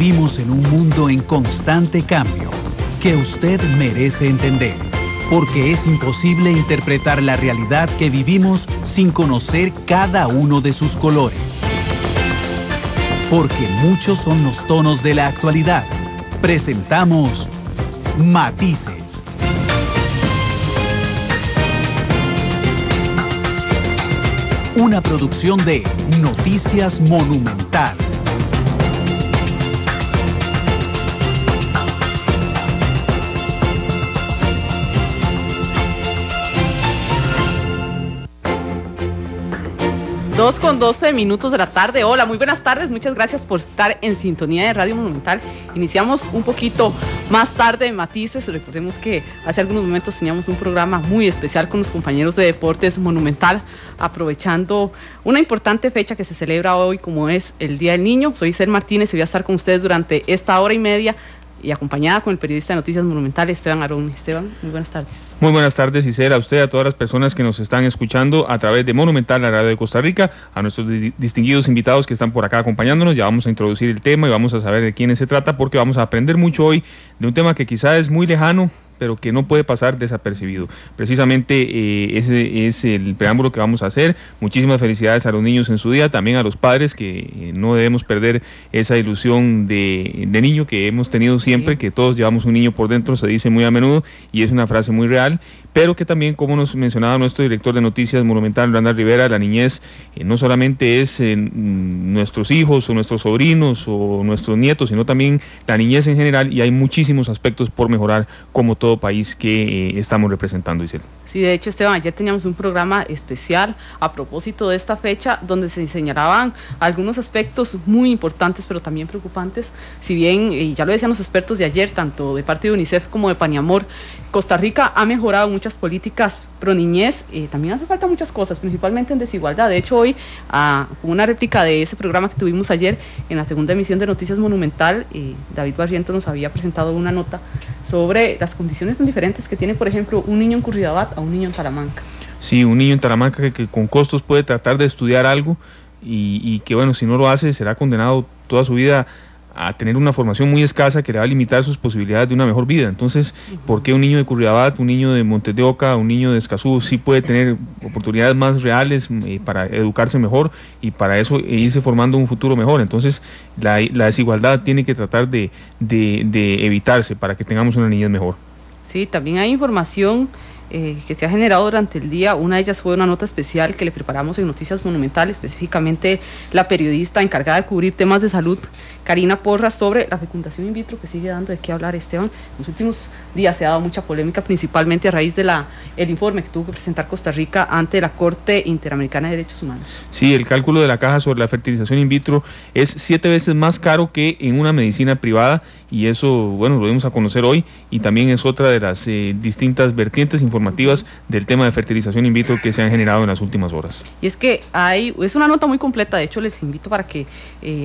Vivimos en un mundo en constante cambio que usted merece entender, porque es imposible interpretar la realidad que vivimos sin conocer cada uno de sus colores. Porque muchos son los tonos de la actualidad. Presentamos Matices. Una producción de Noticias Monumental. Dos con 12 minutos de la tarde. Hola, muy buenas tardes. Muchas gracias por estar en sintonía de Radio Monumental. Iniciamos un poquito más tarde Matices. Recordemos que hace algunos momentos teníamos un programa muy especial con los compañeros de Deportes Monumental, aprovechando una importante fecha que se celebra hoy, como es el Día del Niño. Soy Isel Martínez y voy a estar con ustedes durante esta hora y media, y acompañada con el periodista de Noticias Monumental, Esteban Arón. Esteban, muy buenas tardes. Muy buenas tardes, Isel, a usted, a todas las personas que nos están escuchando a través de Monumental, la radio de Costa Rica, a nuestros distinguidos invitados que están por acá acompañándonos. Ya vamos a introducir el tema y vamos a saber de quiénes se trata, porque vamos a aprender mucho hoy de un tema que quizá es muy lejano, pero que no puede pasar desapercibido. Precisamente ese es el preámbulo que vamos a hacer. Muchísimas felicidades a los niños en su día, también a los padres, que no debemos perder esa ilusión de niño que hemos tenido siempre, que todos llevamos un niño por dentro, se dice muy a menudo, y es una frase muy real, pero que también, como nos mencionaba nuestro director de Noticias Monumental, Randall Rivera, la niñez no solamente es nuestros hijos o nuestros sobrinos o nuestros nietos, sino también la niñez en general, y hay muchísimos aspectos por mejorar como todo país que estamos representando, Isel. Sí, de hecho, Esteban, ayer teníamos un programa especial a propósito de esta fecha, donde se señalaban algunos aspectos muy importantes, pero también preocupantes. Si bien, ya lo decían los expertos de ayer, tanto de parte de UNICEF como de Paniamor, Costa Rica ha mejorado muchas políticas pro niñez, también hace falta muchas cosas, principalmente en desigualdad. De hecho, hoy, como una réplica de ese programa que tuvimos ayer, en la segunda emisión de Noticias Monumental, David Barrientos nos había presentado una nota sobre las condiciones tan diferentes que tiene, por ejemplo, un niño en Curridabat a un niño en Talamanca. Sí, un niño en Talamanca que con costos puede tratar de estudiar algo y que, bueno, si no lo hace será condenado toda su vida a tener una formación muy escasa que le va a limitar sus posibilidades de una mejor vida. Entonces, ¿por qué un niño de Curridabat, un niño de Montes de Oca, un niño de Escazú sí puede tener oportunidades más reales para educarse mejor y para eso irse formando un futuro mejor? Entonces, la desigualdad tiene que tratar de evitarse para que tengamos una niñez mejor. Sí, también hay información que se ha generado durante el día. Una de ellas fue una nota especial que le preparamos en Noticias Monumental, específicamente la periodista encargada de cubrir temas de salud, Karina Porras, sobre la fecundación in vitro, que sigue dando de qué hablar, Esteban. En los últimos días se ha dado mucha polémica, principalmente a raíz de el informe que tuvo que presentar Costa Rica ante la Corte Interamericana de Derechos Humanos. Sí, el cálculo de la caja sobre la fertilización in vitro es 7 veces más caro que en una medicina privada, y eso, bueno, lo dimos a conocer hoy, y también es otra de las distintas vertientes informativas del tema de fertilización in vitro que se han generado en las últimas horas. Y es que es una nota muy completa. De hecho, les invito para que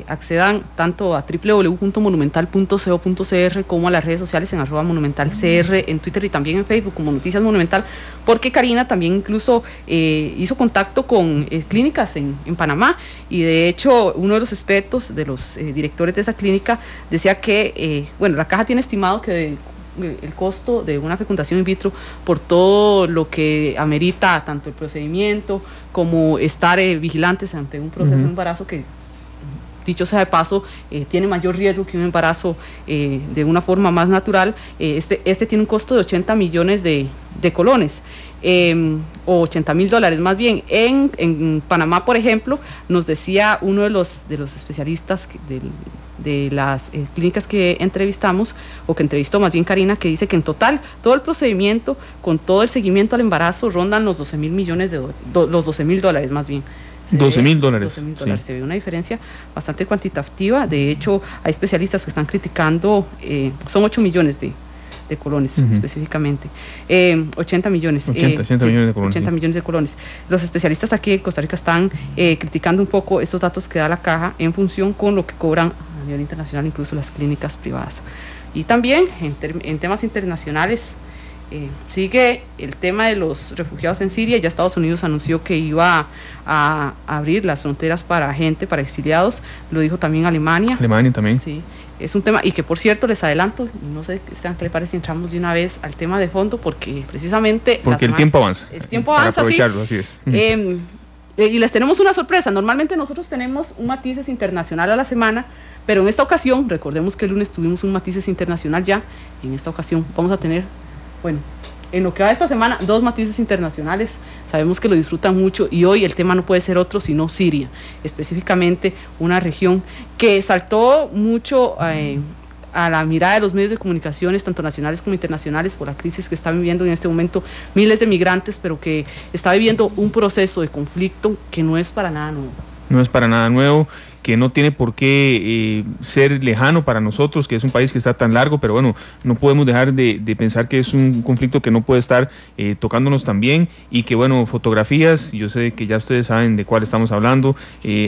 accedan tanto a www.monumental.co.cr como a las redes sociales en @monumentalcr, en Twitter y también en Facebook como Noticias Monumental, porque Karina también incluso hizo contacto con clínicas en Panamá, y de hecho uno de los expertos, de los directores de esa clínica, decía que la caja tiene estimado que el costo de una fecundación in vitro, por todo lo que amerita tanto el procedimiento como estar vigilantes ante un proceso de embarazo que, dicho sea de paso, tiene mayor riesgo que un embarazo de una forma más natural. Este tiene un costo de 80 millones de colones, o $80,000 más bien. En Panamá, por ejemplo, nos decía uno de los especialistas de las clínicas que entrevistamos, o que entrevistó más bien Karina, que dice que en total todo el procedimiento con todo el seguimiento al embarazo rondan los $12,000 más bien. $12,000. Sí. Se ve una diferencia bastante cuantitativa. De hecho, hay especialistas que están criticando, son 8 millones de colones específicamente, 80 millones de colones. 80 millones de colones. Los especialistas aquí en Costa Rica están criticando un poco estos datos que da la caja en función con lo que cobran a nivel internacional, incluso las clínicas privadas. Y también en temas internacionales, sigue el tema de los refugiados en Siria. Ya Estados Unidos anunció que iba a abrir las fronteras para exiliados. Lo dijo también Alemania. Alemania también. Sí. es un tema, y que por cierto les adelanto, no sé, Esteban, ¿qué le parece si entramos de una vez al tema de fondo? Porque precisamente... Porque el tiempo avanza. El tiempo avanza, para aprovecharlo, sí. Así es. Y les tenemos una sorpresa. Normalmente nosotros tenemos un Matices Internacional a la semana, pero en esta ocasión, recordemos que el lunes tuvimos un Matices Internacional ya, y en esta ocasión vamos a tener, bueno, en lo que va de esta semana, 2 Matices Internacionales. Sabemos que lo disfrutan mucho y hoy el tema no puede ser otro sino Siria, específicamente una región que saltó mucho a la mirada de los medios de comunicaciones, tanto nacionales como internacionales, por la crisis que están viviendo en este momento miles de migrantes, pero que está viviendo un proceso de conflicto que no es para nada nuevo. No es para nada nuevo, que no tiene por qué ser lejano para nosotros, que es un país que está tan largo, pero bueno, no podemos dejar de pensar que es un conflicto que no puede estar tocándonos también, y que bueno, fotografías, yo sé que ya ustedes saben de cuál estamos hablando,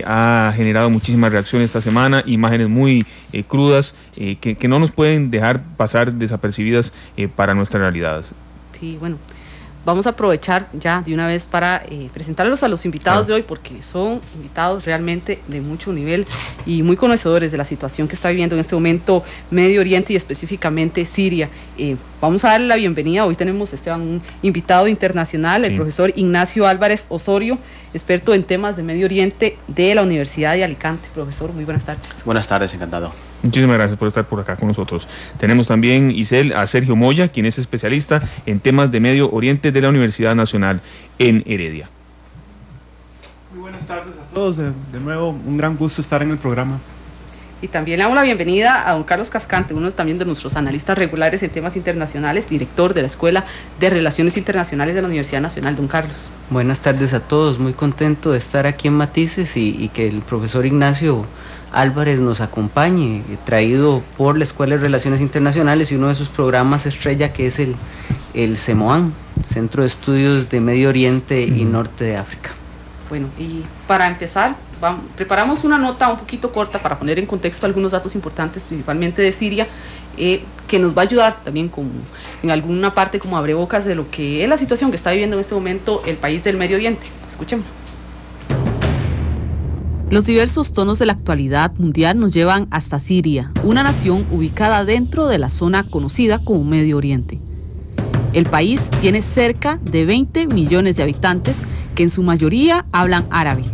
ha generado muchísimas reacciones esta semana, imágenes muy crudas, que no nos pueden dejar pasar desapercibidas para nuestra realidad. Sí, bueno. Vamos a aprovechar ya de una vez para presentarlos a los invitados de hoy, porque son invitados realmente de mucho nivel y muy conocedores de la situación que está viviendo en este momento Medio Oriente y específicamente Siria. Vamos a darle la bienvenida. Hoy tenemos, Esteban, un invitado internacional, el profesor Ignacio Álvarez Osorio, experto en temas de Medio Oriente de la Universidad de Alicante. Profesor, muy buenas tardes. Buenas tardes, encantado. Muchísimas gracias por estar por acá con nosotros. Tenemos también, Isel, a Sergio Moya, quien es especialista en temas de Medio Oriente de la Universidad Nacional en Heredia. Muy buenas tardes a todos. De nuevo, un gran gusto estar en el programa. Y también le damos la bienvenida a don Carlos Cascante, uno también de nuestros analistas regulares en temas internacionales, director de la Escuela de Relaciones Internacionales de la Universidad Nacional. Don Carlos. Buenas tardes a todos, muy contento de estar aquí en Matices y que el profesor Ignacio Álvarez nos acompañe, traído por la Escuela de Relaciones Internacionales y uno de sus programas estrella, que es el CEMOAN, Centro de Estudios de Medio Oriente y Norte de África. Bueno, y para empezar, preparamos una nota un poquito corta para poner en contexto algunos datos importantes, principalmente de Siria, que nos va a ayudar también en alguna parte como abrebocas de lo que es la situación que está viviendo en este momento el país del Medio Oriente. Escuchemos. Los diversos tonos de la actualidad mundial nos llevan hasta Siria, una nación ubicada dentro de la zona conocida como Medio Oriente. El país tiene cerca de 20 millones de habitantes que en su mayoría hablan árabe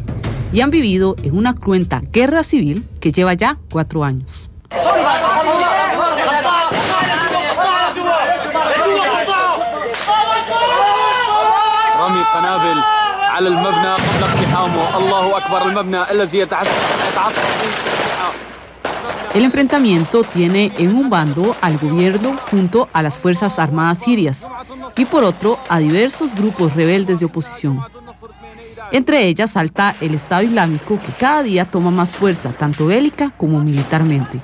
y han vivido en una cruenta guerra civil que lleva ya 4 años. El enfrentamiento tiene en un bando al gobierno junto a las Fuerzas Armadas sirias y por otro a diversos grupos rebeldes de oposición. Entre ellas salta el Estado Islámico, que cada día toma más fuerza, tanto bélica como militarmente,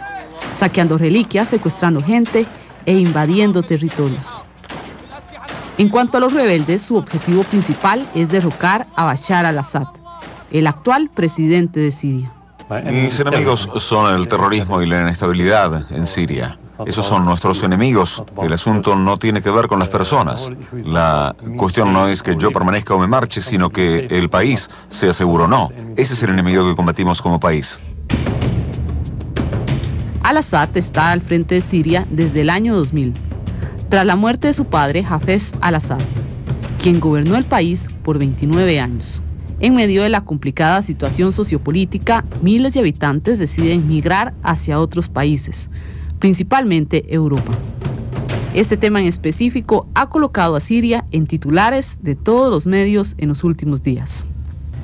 saqueando reliquias, secuestrando gente e invadiendo territorios. En cuanto a los rebeldes, su objetivo principal es derrocar a Bashar al-Assad, el actual presidente de Siria. Mis enemigos son el terrorismo y la inestabilidad en Siria. Esos son nuestros enemigos. El asunto no tiene que ver con las personas. La cuestión no es que yo permanezca o me marche, sino que el país sea seguro o no. Ese es el enemigo que combatimos como país. Al-Assad está al frente de Siria desde el año 2000, tras la muerte de su padre, Hafez al-Assad, quien gobernó el país por 29 años. En medio de la complicada situación sociopolítica, miles de habitantes deciden migrar hacia otros países, principalmente Europa. Este tema en específico ha colocado a Siria en titulares de todos los medios en los últimos días.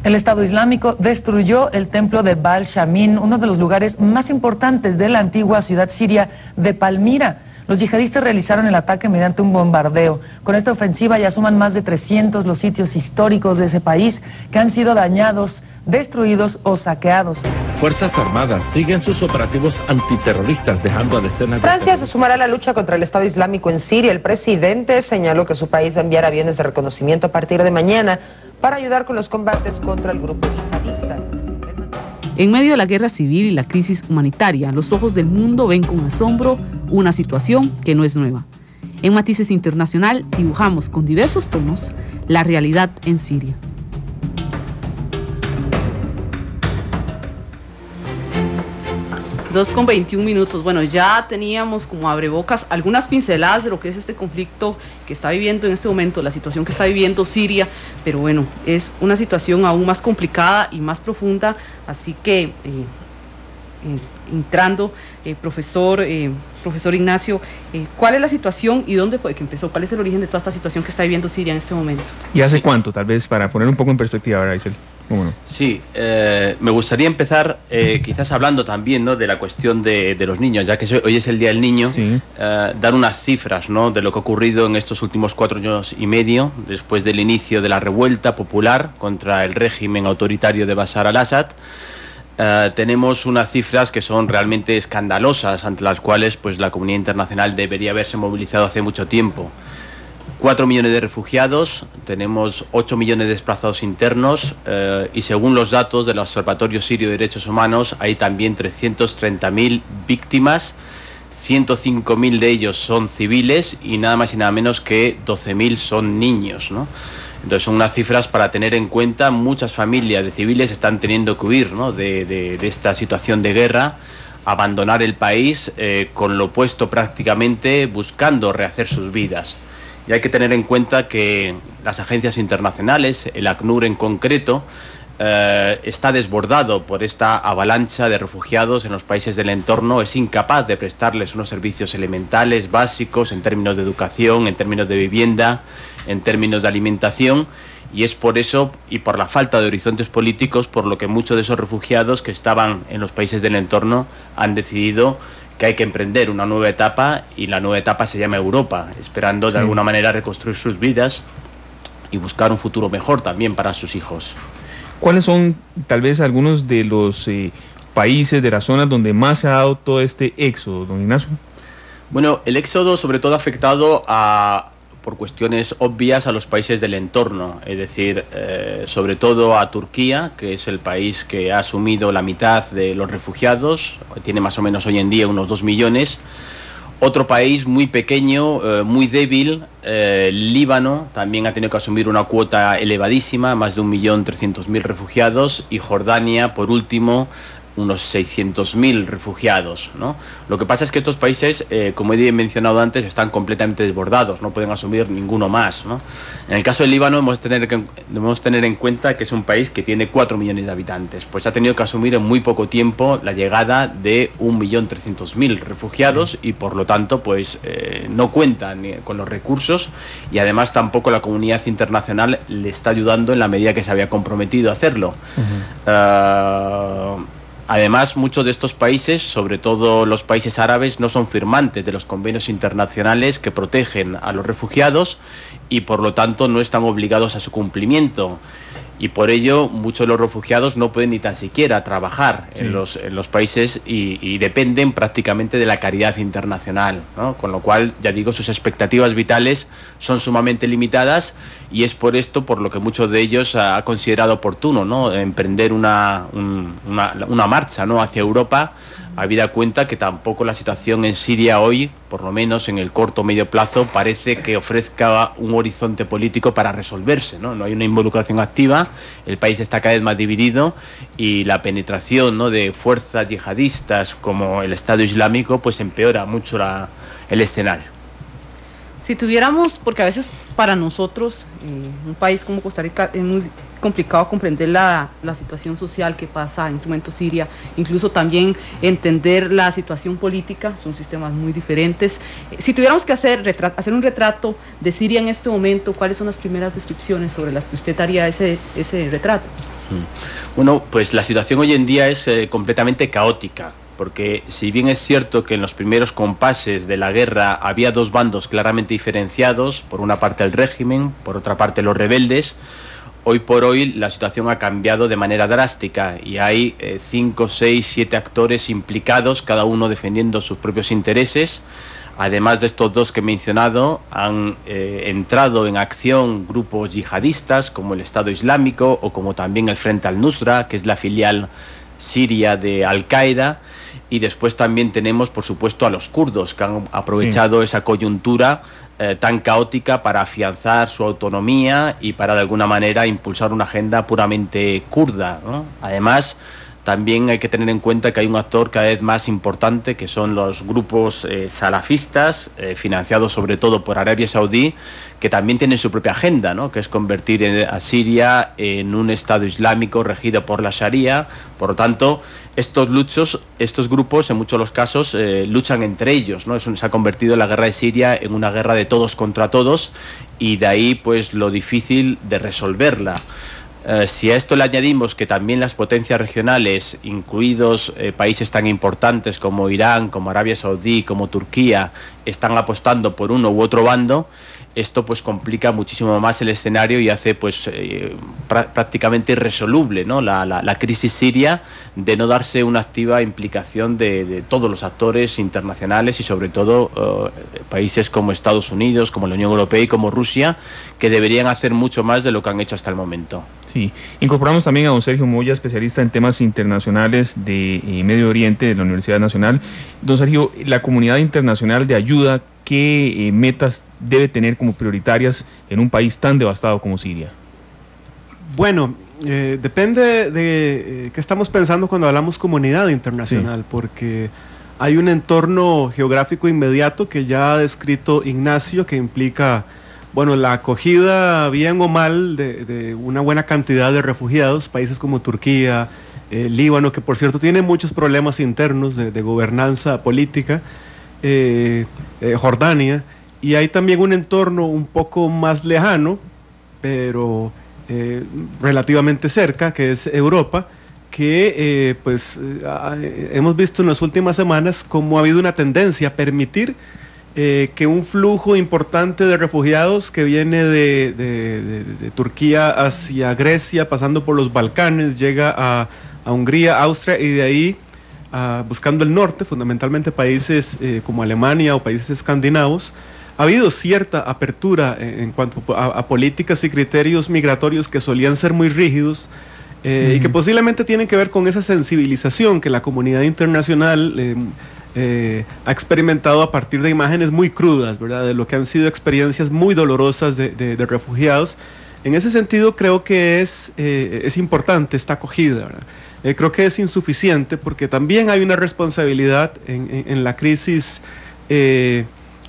El Estado Islámico destruyó el templo de Baal Shamin, uno de los lugares más importantes de la antigua ciudad siria de Palmira. Los yihadistas realizaron el ataque mediante un bombardeo. Con esta ofensiva ya suman más de 300 los sitios históricos de ese país que han sido dañados, destruidos o saqueados. Fuerzas Armadas siguen sus operativos antiterroristas, dejando a decenas de... Francia se sumará a la lucha contra el Estado Islámico en Siria. El presidente señaló que su país va a enviar aviones de reconocimiento a partir de mañana para ayudar con los combates contra el grupo yihadista. En medio de la guerra civil y la crisis humanitaria, los ojos del mundo ven con asombro una situación que no es nueva. En Matices Internacional dibujamos con diversos tonos la realidad en Siria. 2:21 minutos. Bueno, ya teníamos como abrebocas algunas pinceladas de lo que es este conflicto que está viviendo en este momento, la situación que está viviendo Siria, pero bueno, es una situación aún más complicada y más profunda, así que entrando, profesor Ignacio, ¿cuál es la situación y dónde fue que empezó? ¿Cuál es el origen de toda esta situación que está viviendo Siria en este momento? ¿Y hace cuánto, tal vez, para poner un poco en perspectiva, ¿verdad, Isel? Bueno. Sí, me gustaría empezar quizás hablando también, ¿no?, de la cuestión de los niños, ya que hoy es el Día del Niño, sí. Dar unas cifras, ¿no?, de lo que ha ocurrido en estos últimos 4 años y medio, después del inicio de la revuelta popular contra el régimen autoritario de Bashar al-Assad. Tenemos unas cifras que son realmente escandalosas, ante las cuales pues, la comunidad internacional debería haberse movilizado hace mucho tiempo. 4 millones de refugiados, tenemos 8 millones de desplazados internos y según los datos del Observatorio Sirio de Derechos Humanos hay también 330.000 víctimas, 105.000 de ellos son civiles y nada más y nada menos que 12.000 son niños, ¿no? Entonces son unas cifras para tener en cuenta. Muchas familias de civiles están teniendo que huir, ¿no?, de esta situación de guerra, abandonar el país con lo opuesto prácticamente, buscando rehacer sus vidas. Y hay que tener en cuenta que las agencias internacionales, el ACNUR en concreto, está desbordado por esta avalancha de refugiados en los países del entorno, es incapaz de prestarles unos servicios elementales, básicos, en términos de educación, en términos de vivienda, en términos de alimentación, y es por eso y por la falta de horizontes políticos por lo que muchos de esos refugiados que estaban en los países del entorno han decidido que hay que emprender una nueva etapa, y la nueva etapa se llama Europa, esperando de alguna manera reconstruir sus vidas y buscar un futuro mejor también para sus hijos. ¿Cuáles son tal vez algunos de los países, de las zonas donde más se ha dado todo este éxodo, don Ignacio? Bueno, el éxodo sobre todo ha afectado por cuestiones obvias a los países del entorno, es decir, sobre todo a Turquía, que es el país que ha asumido la mitad de los refugiados, tiene más o menos hoy en día unos 2 millones. Otro país muy pequeño, muy débil, Líbano, también ha tenido que asumir una cuota elevadísima, más de 1.300.000 refugiados, y Jordania, por último, unos 600.000 refugiados, ¿no? Lo que pasa es que estos países, como he mencionado antes, están completamente desbordados, no pueden asumir ninguno más, ¿no? En el caso del Líbano debemos tener en cuenta que es un país que tiene 4 millones de habitantes, pues ha tenido que asumir en muy poco tiempo la llegada de 1.300.000 refugiados y por lo tanto pues no cuentan con los recursos, y además tampoco la comunidad internacional le está ayudando en la medida que se había comprometido a hacerlo. Además, muchos de estos países, sobre todo los países árabes, no son firmantes de los convenios internacionales que protegen a los refugiados y por lo tanto no están obligados a su cumplimiento. Y por ello muchos de los refugiados no pueden ni tan siquiera trabajar en los países y dependen prácticamente de la caridad internacional, ¿no? Con lo cual, ya digo, sus expectativas vitales son sumamente limitadas, y es por esto por lo que muchos de ellos ha considerado oportuno, ¿no?, emprender una marcha, ¿no?, hacia Europa, habida cuenta que tampoco la situación en Siria hoy, por lo menos en el corto o medio plazo, parece que ofrezca un horizonte político para resolverse, ¿no? No hay una involucración activa, el país está cada vez más dividido y la penetración, ¿no?, de fuerzas yihadistas como el Estado Islámico pues empeora mucho el escenario. Si tuviéramos, porque a veces para nosotros, un país como Costa Rica, es muy complicado comprender la situación social que pasa en este momento Siria, incluso también entender la situación política, son sistemas muy diferentes. Si tuviéramos que hacer un retrato de Siria en este momento, ¿cuáles son las primeras descripciones sobre las que usted haría ese retrato? Bueno, pues la situación hoy en día es completamente caótica, porque si bien es cierto que en los primeros compases de la guerra había dos bandos claramente diferenciados, por una parte el régimen, por otra parte los rebeldes, hoy por hoy la situación ha cambiado de manera drástica y hay 5, 6, 7 actores implicados, cada uno defendiendo sus propios intereses. Además de estos dos que he mencionado, han entrado en acción grupos yihadistas como el Estado Islámico o como también el Frente al-Nusra, que es la filial siria de Al-Qaeda. Y después también tenemos, por supuesto, a los kurdos, que han aprovechado esa coyuntura tan caótica para afianzar su autonomía y para, de alguna manera, impulsar una agenda puramente kurda, ¿no? Además, también hay que tener en cuenta que hay un actor cada vez más importante, que son los grupos salafistas, financiados sobre todo por Arabia Saudí, que también tienen su propia agenda, ¿no? Que es convertir a Siria en un Estado islámico regido por la Sharia. Por lo tanto, estos grupos en muchos de los casos luchan entre ellos, ¿no? Se ha convertido la guerra de Siria en una guerra de todos contra todos, y de ahí pues lo difícil de resolverla. Si a esto le añadimos que también las potencias regionales, incluidos países tan importantes como Irán, como Arabia Saudí, como Turquía, están apostando por uno u otro bando, esto pues complica muchísimo más el escenario y hace pues prácticamente irresoluble, ¿no? la crisis siria, de no darse una activa implicación de todos los actores internacionales y sobre todo países como Estados Unidos, como la Unión Europea y como Rusia, que deberían hacer mucho más de lo que han hecho hasta el momento. Sí, incorporamos también a don Sergio Moya, especialista en temas internacionales de Medio Oriente de la Universidad Nacional. Don Sergio, la comunidad internacional de ayuda, ¿qué metas debe tener como prioritarias en un país tan devastado como Siria? Bueno, depende de qué estamos pensando cuando hablamos comunidad internacional, porque hay un entorno geográfico inmediato que ya ha descrito Ignacio, que implica, bueno, la acogida bien o mal de una buena cantidad de refugiados, países como Turquía, Líbano, que por cierto tiene muchos problemas internos de gobernanza política, Jordania, y hay también un entorno un poco más lejano, pero relativamente cerca, que es Europa, que hemos visto en las últimas semanas cómo ha habido una tendencia a permitir que un flujo importante de refugiados que viene de Turquía hacia Grecia, pasando por los Balcanes, llega a Hungría, Austria, y de ahí buscando el norte, fundamentalmente países como Alemania o países escandinavos. Ha habido cierta apertura en cuanto a políticas y criterios migratorios que solían ser muy rígidos, y que posiblemente tienen que ver con esa sensibilización que la comunidad internacional ha experimentado a partir de imágenes muy crudas, ¿verdad? De lo que han sido experiencias muy dolorosas de refugiados. En ese sentido creo que es importante esta acogida, ¿verdad? Creo que es insuficiente porque también hay una responsabilidad en la crisis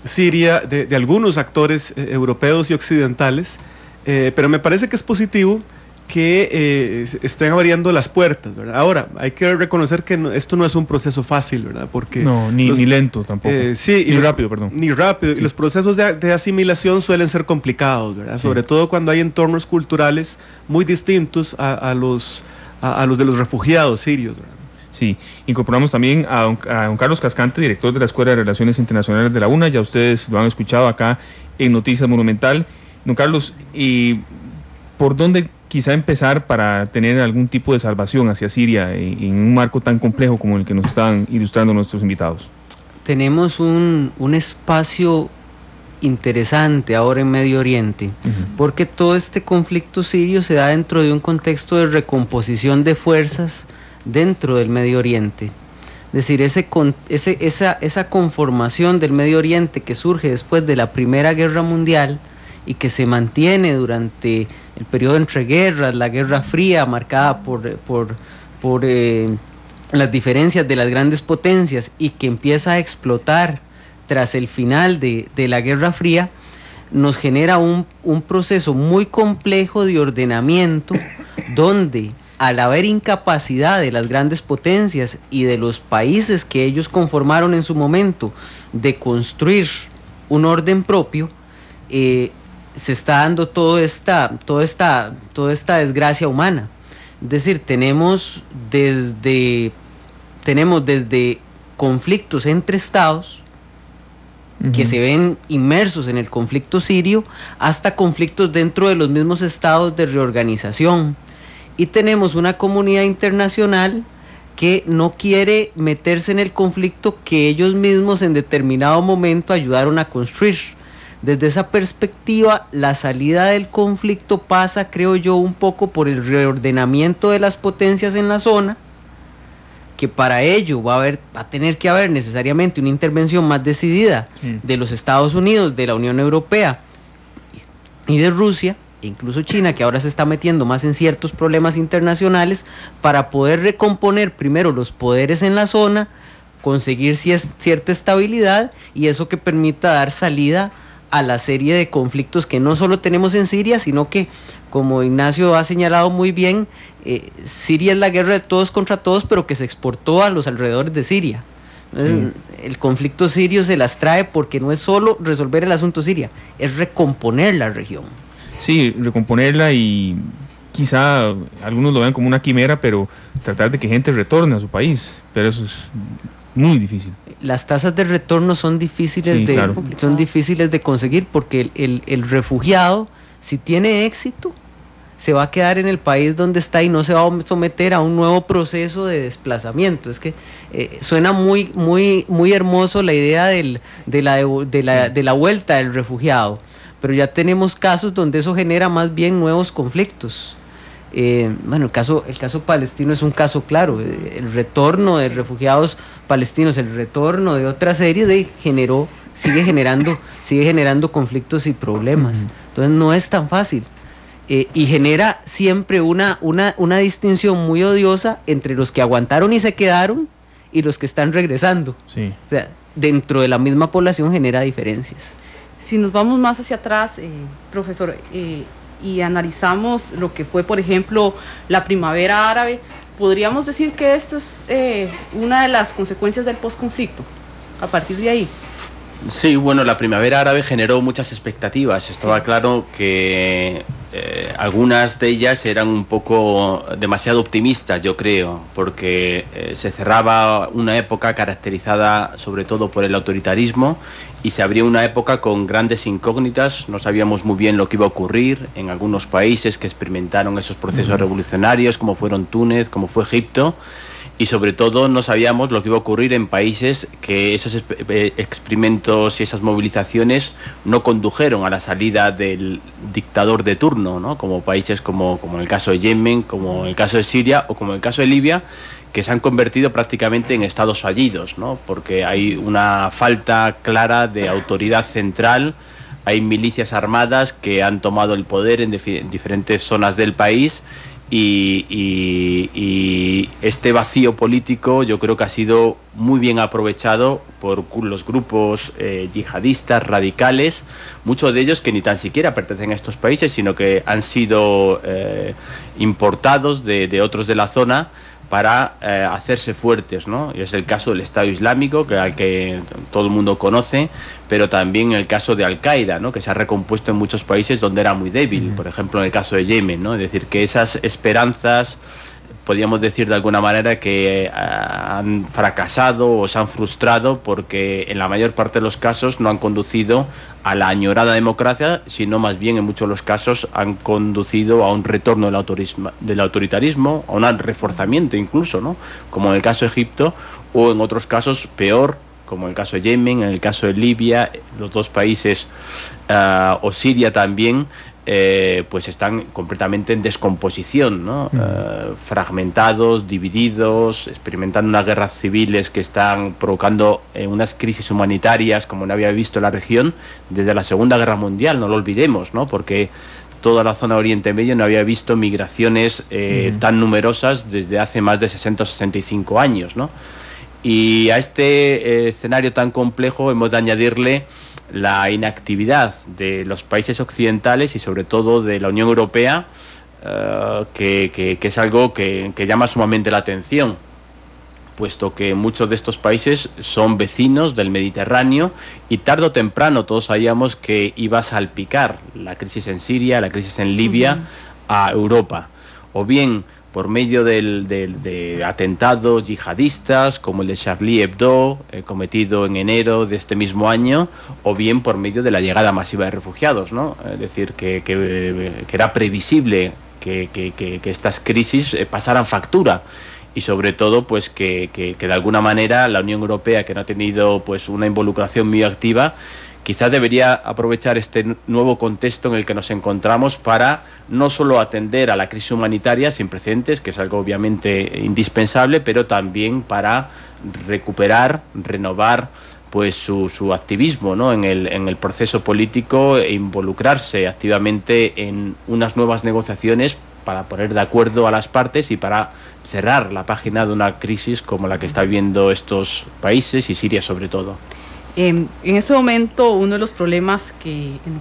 siria de algunos actores europeos y occidentales, pero me parece que es positivo que estén abriendo las puertas, ¿verdad? Ahora, hay que reconocer que esto no es un proceso fácil, ¿verdad? Porque ni lento tampoco. Ni rápido, perdón. Ni rápido. Sí. Y los procesos de asimilación suelen ser complicados, ¿verdad? Sí. Sobre todo cuando hay entornos culturales muy distintos a los de los refugiados sirios, ¿verdad? Sí, incorporamos también a don Carlos Cascante, director de la Escuela de Relaciones Internacionales de la UNA. Ya ustedes lo han escuchado acá en Noticias Monumental. Don Carlos, ¿por dónde quizá empezar para tener algún tipo de salvación hacia Siria en un marco tan complejo como el que nos están ilustrando nuestros invitados? Tenemos un espacio interesante ahora en Medio Oriente, porque todo este conflicto sirio se da dentro de un contexto de recomposición de fuerzas dentro del Medio Oriente. Es decir, esa conformación del Medio Oriente que surge después de la Primera Guerra Mundial y que se mantiene durante el periodo entre guerras, la Guerra Fría, marcada por las diferencias de las grandes potencias, y que empieza a explotar tras el final de la Guerra Fría, nos genera un proceso muy complejo de ordenamiento donde, al haber incapacidad de las grandes potencias y de los países que ellos conformaron en su momento de construir un orden propio, se está dando toda esta desgracia humana. Es decir, tenemos desde conflictos entre estados que se ven inmersos en el conflicto sirio, hasta conflictos dentro de los mismos estados de reorganización. Y tenemos una comunidad internacional que no quiere meterse en el conflicto que ellos mismos en determinado momento ayudaron a construir. Desde esa perspectiva, la salida del conflicto pasa, creo yo, un poco por el reordenamiento de las potencias en la zona, que para ello va a tener que haber necesariamente una intervención más decidida de los Estados Unidos, de la Unión Europea y de Rusia, e incluso China, que ahora se está metiendo más en ciertos problemas internacionales, para poder recomponer primero los poderes en la zona, conseguir cierta estabilidad y eso que permita dar salida a la serie de conflictos que no solo tenemos en Siria, sino que, como Ignacio ha señalado muy bien, Siria es la guerra de todos contra todos, pero que se exportó a los alrededores de Siria. Entonces, el conflicto sirio se las trae porque no es solo resolver el asunto Siria, es recomponer la región. Sí, recomponerla y quizá algunos lo vean como una quimera, pero tratar de que gente retorne a su país, pero eso es muy difícil. Las tasas de retorno son difíciles, sí, claro, son difíciles de conseguir porque el refugiado, si tiene éxito, se va a quedar en el país donde está y no se va a someter a un nuevo proceso de desplazamiento. Es que suena muy hermoso la idea de la vuelta del refugiado, pero ya tenemos casos donde eso genera más bien nuevos conflictos. Bueno, el caso palestino es un caso claro. El retorno de refugiados palestinos, el retorno de otra serie sigue generando conflictos y problemas. Entonces no es tan fácil. Y genera siempre una distinción muy odiosa entre los que aguantaron y se quedaron y los que están regresando. Sí. O sea, dentro de la misma población genera diferencias. Si nos vamos más hacia atrás, profesor, y analizamos lo que fue, por ejemplo, la primavera árabe, ¿podríamos decir que esto es una de las consecuencias del posconflicto a partir de ahí? Sí, bueno, la primavera árabe generó muchas expectativas. Estaba claro que algunas de ellas eran un poco demasiado optimistas, yo creo, porque se cerraba una época caracterizada sobre todo por el autoritarismo y se abría una época con grandes incógnitas. No sabíamos muy bien lo que iba a ocurrir en algunos países que experimentaron esos procesos revolucionarios, como fueron Túnez, como fue Egipto. Y sobre todo no sabíamos lo que iba a ocurrir en países que esos experimentos y esas movilizaciones no condujeron a la salida del dictador de turno, ¿no? Como países como el caso de Yemen, como el caso de Siria o como el caso de Libia, que se han convertido prácticamente en estados fallidos, ¿no? Porque hay una falta clara de autoridad central, hay milicias armadas que han tomado el poder en diferentes zonas del país. Y este vacío político yo creo que ha sido muy bien aprovechado por los grupos yihadistas radicales, muchos de ellos que ni tan siquiera pertenecen a estos países, sino que han sido importados de otros de la zona para hacerse fuertes, ¿no? Y es el caso del Estado Islámico, al que todo el mundo conoce, pero también el caso de Al-Qaeda, ¿no? Que se ha recompuesto en muchos países donde era muy débil, por ejemplo en el caso de Yemen, ¿no? Es decir, que esas esperanzas, podríamos decir de alguna manera que han fracasado o se han frustrado porque en la mayor parte de los casos no han conducido a la añorada democracia, sino más bien en muchos de los casos han conducido a un retorno del autoritarismo, a un reforzamiento incluso, ¿no? Como en el caso de Egipto, o en otros casos peor, como el caso de Yemen, en el caso de Libia, los dos países, o Siria también, pues están completamente en descomposición, ¿no? Fragmentados, divididos, experimentando unas guerras civiles que están provocando unas crisis humanitarias como no había visto la región desde la Segunda Guerra Mundial, no lo olvidemos, ¿no? Porque toda la zona de Oriente Medio no había visto migraciones tan numerosas desde hace más de 60 o 65 años, ¿no? Y a este escenario tan complejo hemos de añadirle la inactividad de los países occidentales y sobre todo de la Unión Europea, que es algo que llama sumamente la atención, puesto que muchos de estos países son vecinos del Mediterráneo y tarde o temprano todos sabíamos que iba a salpicar la crisis en Siria, la crisis en Libia a Europa, o bien por medio de atentados yihadistas como el de Charlie Hebdo, cometido en enero de este mismo año, o bien por medio de la llegada masiva de refugiados, ¿no? Es decir, que era previsible que estas crisis pasaran factura. Y sobre todo pues que de alguna manera la Unión Europea, que no ha tenido pues una involucración muy activa, quizás debería aprovechar este nuevo contexto en el que nos encontramos para no solo atender a la crisis humanitaria sin precedentes, que es algo obviamente indispensable, pero también para recuperar, renovar pues su activismo, ¿no?, en el proceso político e involucrarse activamente en unas nuevas negociaciones para poner de acuerdo a las partes y para cerrar la página de una crisis como la que está viviendo estos países y Siria sobre todo. En este momento uno de los problemas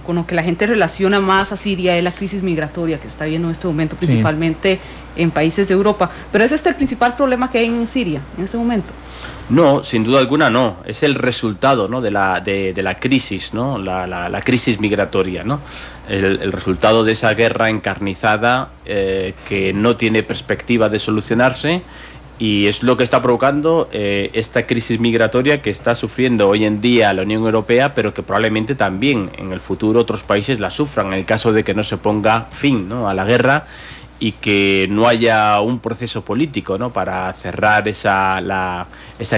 con lo que la gente relaciona más a Siria es la crisis migratoria que está viendo en este momento, principalmente en países de Europa. Pero ¿es este el principal problema que hay en Siria en este momento? No, sin duda alguna no. Es el resultado, ¿no?, de la crisis, ¿no?, la crisis migratoria, ¿no? El resultado de esa guerra encarnizada que no tiene perspectiva de solucionarse. Y es lo que está provocando esta crisis migratoria que está sufriendo hoy en día la Unión Europea, pero que probablemente también en el futuro otros países la sufran, en el caso de que no se ponga fin, ¿no?, a la guerra y que no haya un proceso político, ¿no?, para cerrar esa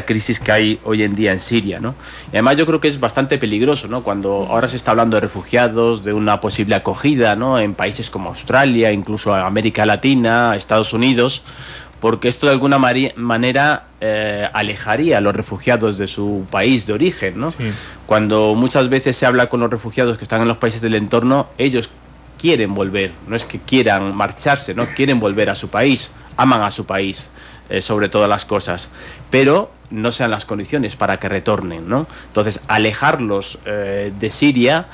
crisis que hay hoy en día en Siria, ¿no? Y además yo creo que es bastante peligroso, ¿no?, cuando ahora se está hablando de refugiados, de una posible acogida, ¿no?, en países como Australia, incluso América Latina, Estados Unidos, porque esto de alguna manera alejaría a los refugiados de su país de origen, ¿no? Sí. Cuando muchas veces se habla con los refugiados que están en los países del entorno, ellos quieren volver, no es que quieran marcharse, no quieren volver a su país, aman a su país sobre todas las cosas, pero no sean las condiciones para que retornen, ¿no? Entonces, alejarlos de Siria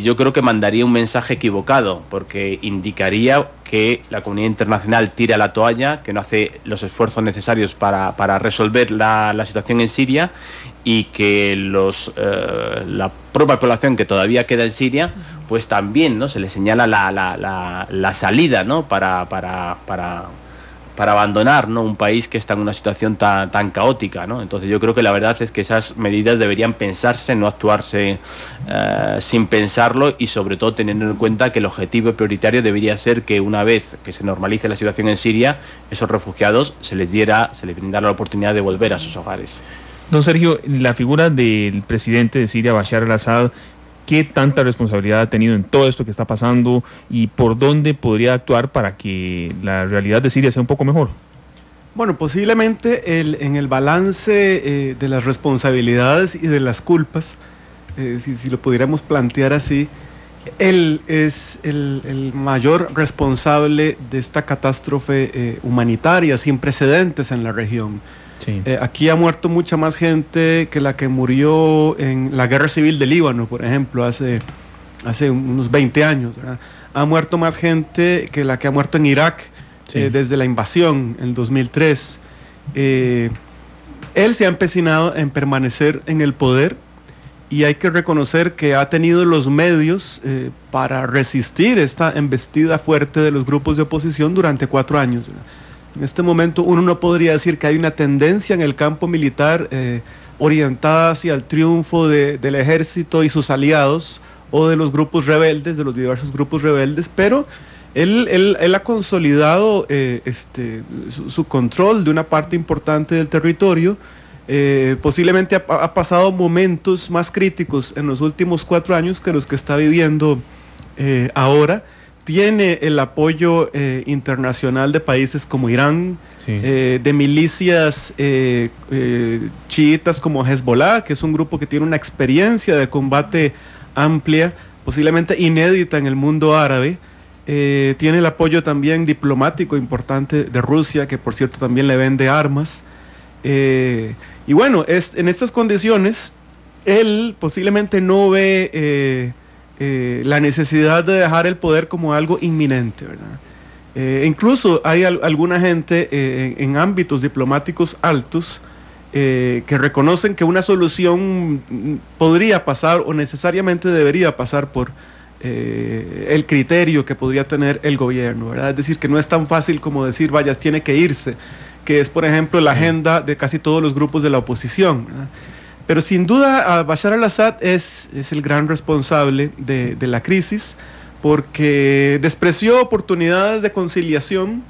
yo creo que mandaría un mensaje equivocado, porque indicaría que la comunidad internacional tira la toalla, que no hace los esfuerzos necesarios para resolver la situación en Siria, y que la propia población que todavía queda en Siria, pues también, ¿no?, se le señala la salida, ¿no?, para abandonar, ¿no?, un país que está en una situación tan caótica, ¿no? Entonces yo creo que la verdad es que esas medidas deberían pensarse, no actuarse sin pensarlo, y sobre todo teniendo en cuenta que el objetivo prioritario debería ser que una vez que se normalice la situación en Siria, esos refugiados se les brindara la oportunidad de volver a sus hogares. Don Sergio, la figura del presidente de Siria, Bashar al-Assad, ¿qué tanta responsabilidad ha tenido en todo esto que está pasando y por dónde podría actuar para que la realidad de Siria sea un poco mejor? Bueno, posiblemente en el balance de las responsabilidades y de las culpas, si lo pudiéramos plantear así, él es el mayor responsable de esta catástrofe humanitaria sin precedentes en la región. Sí. Aquí ha muerto mucha más gente que la que murió en la guerra civil del Líbano, por ejemplo, hace unos 20 años, ¿verdad? Ha muerto más gente que la que ha muerto en Irak, sí, desde la invasión en 2003. Él se ha empecinado en permanecer en el poder, y hay que reconocer que ha tenido los medios para resistir esta embestida fuerte de los grupos de oposición durante 4 años, ¿verdad? En este momento uno no podría decir que hay una tendencia en el campo militar orientada hacia el triunfo del ejército y sus aliados, o de los grupos rebeldes, de los diversos grupos rebeldes, pero él ha consolidado su control de una parte importante del territorio. Posiblemente ha pasado momentos más críticos en los últimos 4 años que los que está viviendo ahora. Tiene el apoyo internacional de países como Irán, sí, de milicias chiitas como Hezbollah, que es un grupo que tiene una experiencia de combate amplia, posiblemente inédita en el mundo árabe. Tiene el apoyo también diplomático importante de Rusia, que por cierto también le vende armas. Y bueno, en estas condiciones, él posiblemente no ve la necesidad de dejar el poder como algo inminente, ¿verdad? Incluso hay alguna gente en ámbitos diplomáticos altos que reconocen que una solución podría pasar, o necesariamente debería pasar, por el criterio que podría tener el gobierno, ¿verdad? Es decir, que no es tan fácil como decir, vaya, tiene que irse, que es, por ejemplo, la agenda de casi todos los grupos de la oposición, ¿verdad? Pero sin duda Bashar al-Assad es el gran responsable de la crisis, porque despreció oportunidades de conciliación,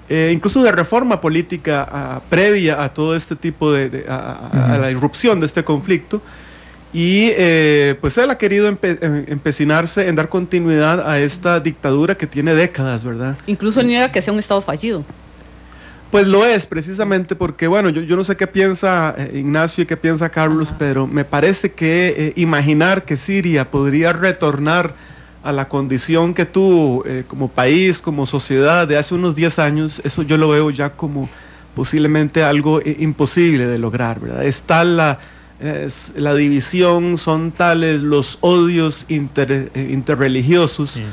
incluso de reforma política previa a todo este tipo a la irrupción de este conflicto, y pues él ha querido empecinarse en dar continuidad a esta dictadura que tiene décadas, ¿verdad? Incluso niega que sea un estado fallido. Pues lo es, precisamente porque, bueno, yo no sé qué piensa Ignacio y qué piensa Carlos, pero me parece que imaginar que Siria podría retornar a la condición que tuvo como país, como sociedad de hace unos 10 años, eso yo lo veo ya como posiblemente algo imposible de lograr, ¿verdad? Está la división, son tales los odios interreligiosos, sí,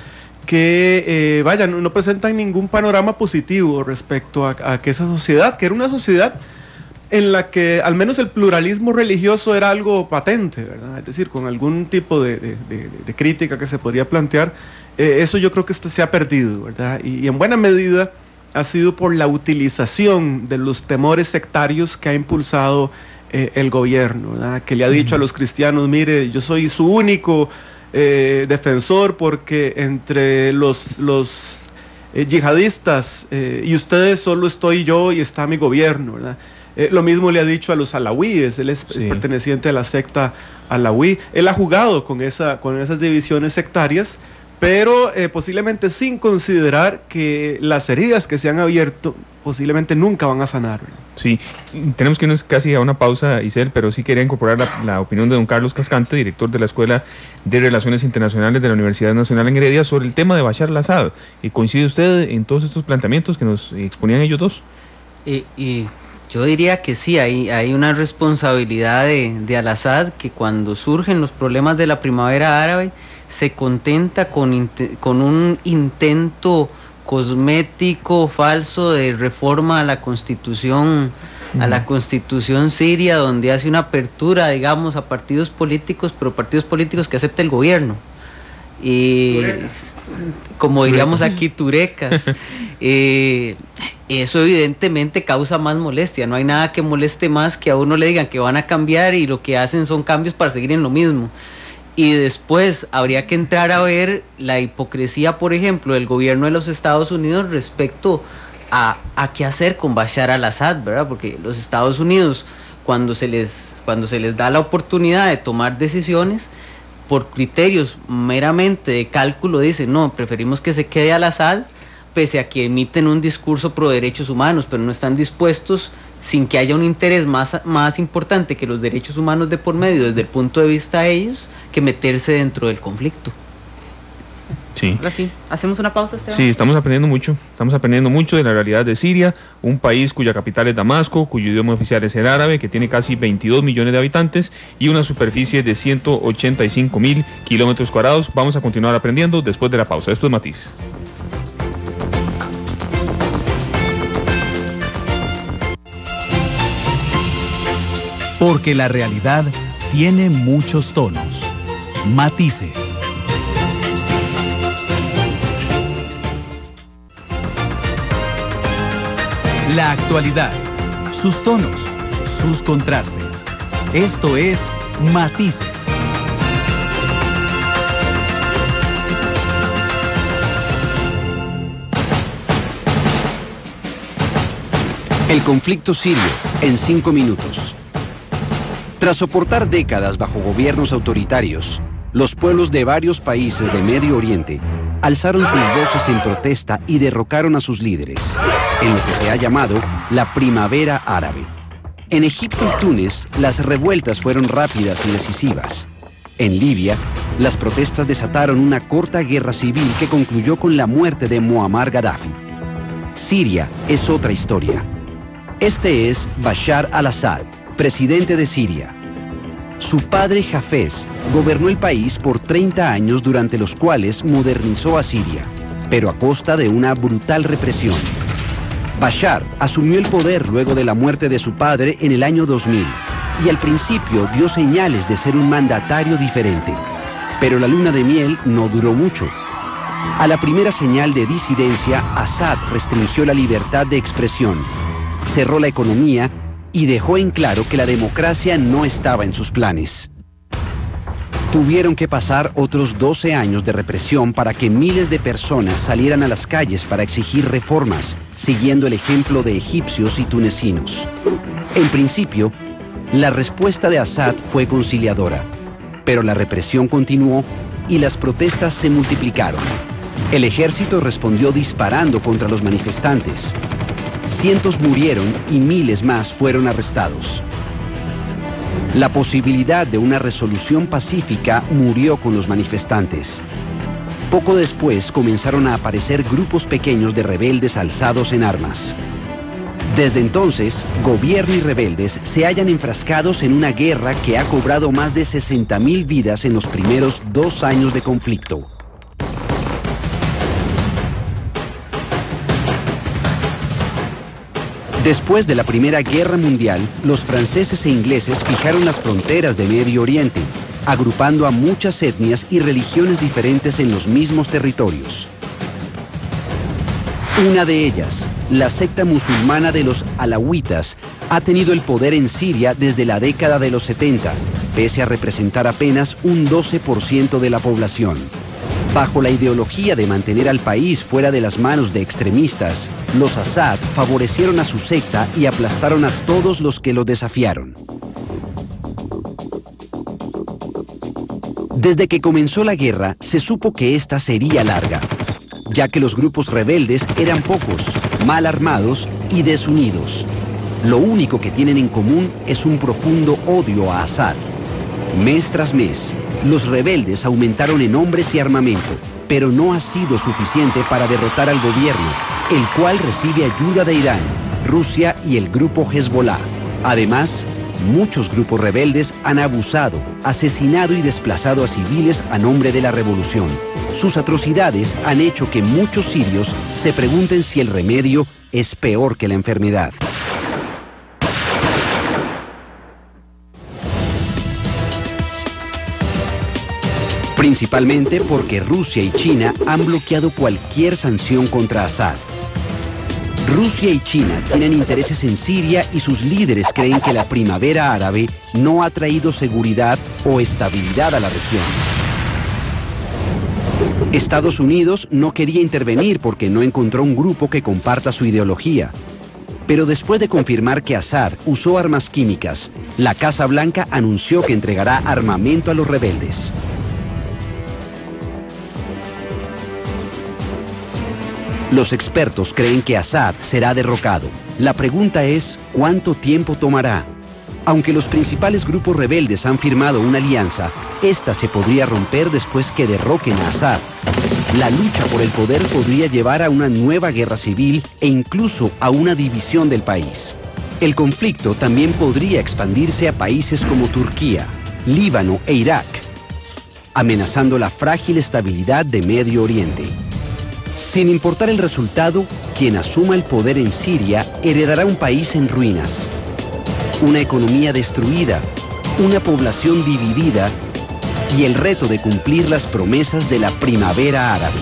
que no presentan ningún panorama positivo respecto a que esa sociedad, que era una sociedad en la que al menos el pluralismo religioso era algo patente, ¿verdad? Es decir, con algún tipo de crítica que se podría plantear, eso yo creo que se ha perdido, ¿verdad? Y en buena medida ha sido por la utilización de los temores sectarios que ha impulsado el gobierno, ¿verdad? Que le ha dicho a los cristianos, mire, yo soy su único defensor porque entre los yihadistas y ustedes solo estoy yo y está mi gobierno, ¿verdad? Lo mismo le ha dicho a los alawíes, él es perteneciente a la secta alawí. Él ha jugado con esas divisiones sectarias, pero posiblemente sin considerar que las heridas que se han abierto posiblemente nunca van a sanar, ¿verdad? Sí, tenemos que irnos casi a una pausa, Isel, pero sí quería incorporar la opinión de don Carlos Cascante, director de la Escuela de Relaciones Internacionales de la Universidad Nacional en Heredia, sobre el tema de Bashar al-Assad. ¿Coincide usted en todos estos planteamientos que nos exponían ellos dos? Yo diría que sí, hay una responsabilidad de al-Assad, que cuando surgen los problemas de la primavera árabe se contenta con un intento cosmético falso de reforma a la constitución siria, donde hace una apertura, digamos, a partidos políticos, pero partidos políticos que acepta el gobierno. Y como diríamos aquí, turecas. Eso evidentemente causa más molestia. No hay nada que moleste más que a uno le digan que van a cambiar y lo que hacen son cambios para seguir en lo mismo. Y después habría que entrar a ver la hipocresía, por ejemplo, del gobierno de los Estados Unidos respecto a qué hacer con Bashar al-Assad, ¿verdad? Porque los Estados Unidos, cuando se les da la oportunidad de tomar decisiones, por criterios meramente de cálculo, dicen, no, preferimos que se quede al-Assad, pese a que emiten un discurso pro derechos humanos, pero no están dispuestos, sin que haya un interés más importante que los derechos humanos de por medio desde el punto de vista de ellos, que meterse dentro del conflicto. Sí. Ahora sí, hacemos una pausa, Esteban. Sí, estamos aprendiendo mucho de la realidad de Siria, un país cuya capital es Damasco, cuyo idioma oficial es el árabe, que tiene casi 22 millones de habitantes y una superficie de 185.000 kilómetros cuadrados. Vamos a continuar aprendiendo después de la pausa. Esto es Matices. Porque la realidad tiene muchos tonos, matices. La actualidad, sus tonos, sus contrastes. Esto es Matices. El conflicto sirio en 5 minutos. Tras soportar décadas bajo gobiernos autoritarios, los pueblos de varios países de Medio Oriente alzaron sus voces en protesta y derrocaron a sus líderes, en lo que se ha llamado la Primavera Árabe. En Egipto y Túnez, las revueltas fueron rápidas y decisivas. En Libia, las protestas desataron una corta guerra civil que concluyó con la muerte de Muammar Gaddafi. Siria es otra historia. Este es Bashar al-Assad, presidente de Siria. Su padre Hafez gobernó el país por 30 años, durante los cuales modernizó a Siria, pero a costa de una brutal represión. Bashar asumió el poder luego de la muerte de su padre en el año 2000 y al principio dio señales de ser un mandatario diferente. Pero la luna de miel no duró mucho. A la primera señal de disidencia, Assad restringió la libertad de expresión, cerró la economía y dejó en claro que la democracia no estaba en sus planes. Tuvieron que pasar otros 12 años de represión para que miles de personas salieran a las calles para exigir reformas, siguiendo el ejemplo de egipcios y tunecinos. En principio, la respuesta de Assad fue conciliadora, pero la represión continuó y las protestas se multiplicaron. El ejército respondió disparando contra los manifestantes. cientos murieron y miles más fueron arrestados. La posibilidad de una resolución pacífica murió con los manifestantes. Poco después comenzaron a aparecer grupos pequeños de rebeldes alzados en armas. Desde entonces, gobierno y rebeldes se hallan enfrascados en una guerra que ha cobrado más de 60.000 vidas en los primeros 2 años de conflicto. Después de la Primera Guerra Mundial, los franceses e ingleses fijaron las fronteras de Medio Oriente, agrupando a muchas etnias y religiones diferentes en los mismos territorios. Una de ellas, la secta musulmana de los alawitas, ha tenido el poder en Siria desde la década de los 70, pese a representar apenas un 12% de la población. Bajo la ideología de mantener al país fuera de las manos de extremistas, los Assad favorecieron a su secta y aplastaron a todos los que lo desafiaron. Desde que comenzó la guerra, se supo que esta sería larga, ya que los grupos rebeldes eran pocos, mal armados y desunidos. Lo único que tienen en común es un profundo odio a Assad. Mes tras mes, los rebeldes aumentaron en hombres y armamento, pero no ha sido suficiente para derrotar al gobierno, el cual recibe ayuda de Irán, Rusia y el grupo Hezbollah. Además, muchos grupos rebeldes han abusado, asesinado y desplazado a civiles a nombre de la revolución. Sus atrocidades han hecho que muchos sirios se pregunten si el remedio es peor que la enfermedad. Principalmente porque Rusia y China han bloqueado cualquier sanción contra Assad. Rusia y China tienen intereses en Siria y sus líderes creen que la primavera árabe no ha traído seguridad o estabilidad a la región. Estados Unidos no quería intervenir porque no encontró un grupo que comparta su ideología. Pero después de confirmar que Assad usó armas químicas, la Casa Blanca anunció que entregará armamento a los rebeldes. Los expertos creen que Assad será derrocado. La pregunta es, ¿cuánto tiempo tomará? Aunque los principales grupos rebeldes han firmado una alianza, esta se podría romper después que derroquen a Assad. La lucha por el poder podría llevar a una nueva guerra civil e incluso a una división del país. El conflicto también podría expandirse a países como Turquía, Líbano e Irak, amenazando la frágil estabilidad de Medio Oriente. Sin importar el resultado, quien asuma el poder en Siria heredará un país en ruinas, una economía destruida, una población dividida y el reto de cumplir las promesas de la primavera árabe.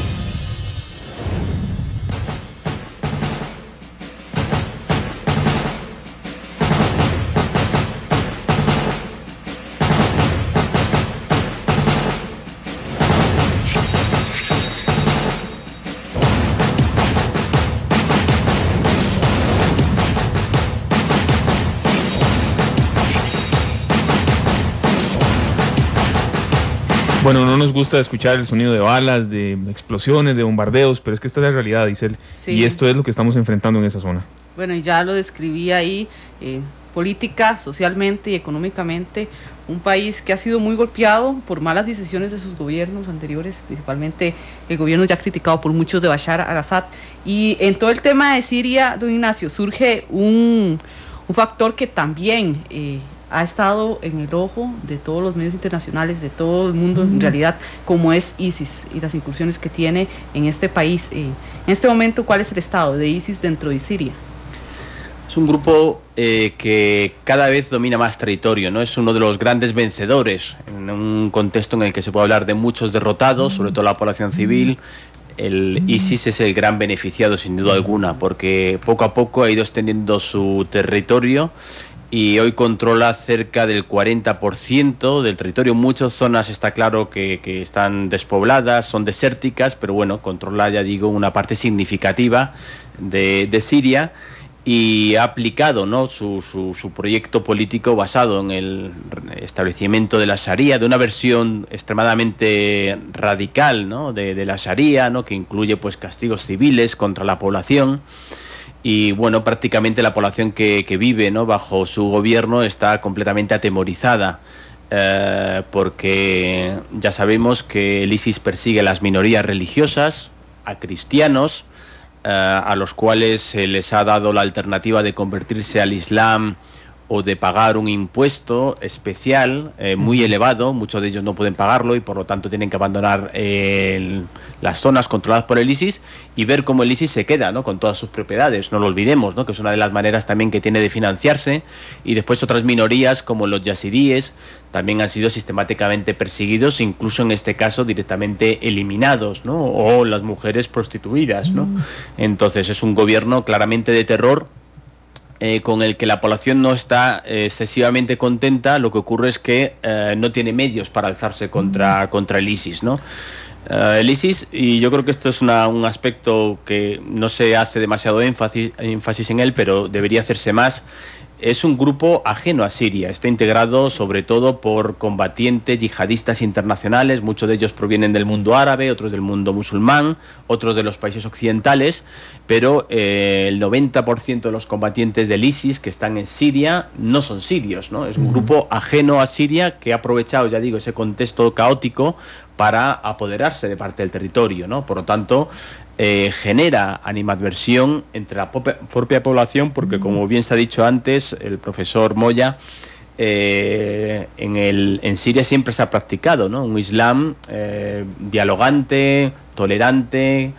Bueno, no nos gusta escuchar el sonido de balas, de explosiones, de bombardeos, pero es que esta es la realidad, dice él. Sí. Y esto es lo que estamos enfrentando en esa zona. Bueno, y ya lo describí ahí, política, socialmente y económicamente, un país que ha sido muy golpeado por malas decisiones de sus gobiernos anteriores, principalmente el gobierno ya criticado por muchos de Bashar al-Assad. Y en todo el tema de Siria, don Ignacio, surge un factor que también ha estado en el ojo de todos los medios internacionales, de todo el mundo en realidad, como es ISIS y las incursiones que tiene en este país. En este momento, ¿cuál es el estado de ISIS dentro de Siria? Es un grupo que cada vez domina más territorio, ¿no? Es uno de los grandes vencedores en un contexto en el que se puede hablar de muchos derrotados, sobre todo la población civil. El ISIS es el gran beneficiado sin duda alguna, porque poco a poco ha ido extendiendo su territorio y hoy controla cerca del 40% del territorio. Muchas zonas está claro que están despobladas, son desérticas, pero bueno, controla, ya digo, una parte significativa de Siria, y ha aplicado, ¿no?, su proyecto político basado en el establecimiento de la Sharia, de una versión extremadamente radical, ¿no?, de la Sharia, ¿no?, que incluye pues castigos civiles contra la población. Y bueno, prácticamente la población que vive, ¿no?, bajo su gobierno está completamente atemorizada, porque ya sabemos que el ISIS persigue a las minorías religiosas, a cristianos, a los cuales se les ha dado la alternativa de convertirse al Islam o de pagar un impuesto especial muy elevado. Muchos de ellos no pueden pagarlo y por lo tanto tienen que abandonar las zonas controladas por el ISIS y ver cómo el ISIS se queda, ¿no?, con todas sus propiedades. No lo olvidemos, ¿no?, que es una de las maneras también que tiene de financiarse. Y después otras minorías como los yazidíes también han sido sistemáticamente perseguidos, incluso en este caso directamente eliminados, ¿no?, o las mujeres prostituidas, ¿no? Entonces es un gobierno claramente de terror, con el que la población no está excesivamente contenta. Lo que ocurre es que no tiene medios para alzarse contra el ISIS, ¿no? El ISIS, y yo creo que esto es un aspecto que no se hace demasiado énfasis en él, pero debería hacerse más. Es un grupo ajeno a Siria, está integrado sobre todo por combatientes yihadistas internacionales, muchos de ellos provienen del mundo árabe, otros del mundo musulmán, otros de los países occidentales, pero el 90% de los combatientes del ISIS que están en Siria no son sirios, ¿no? Es un grupo ajeno a Siria que ha aprovechado, ya digo, ese contexto caótico para apoderarse de parte del territorio, ¿no? Por lo tanto, genera animadversión entre la propia población, porque como bien se ha dicho antes, el profesor Moya, en Siria siempre se ha practicado, ¿no?, un Islam dialogante, tolerante.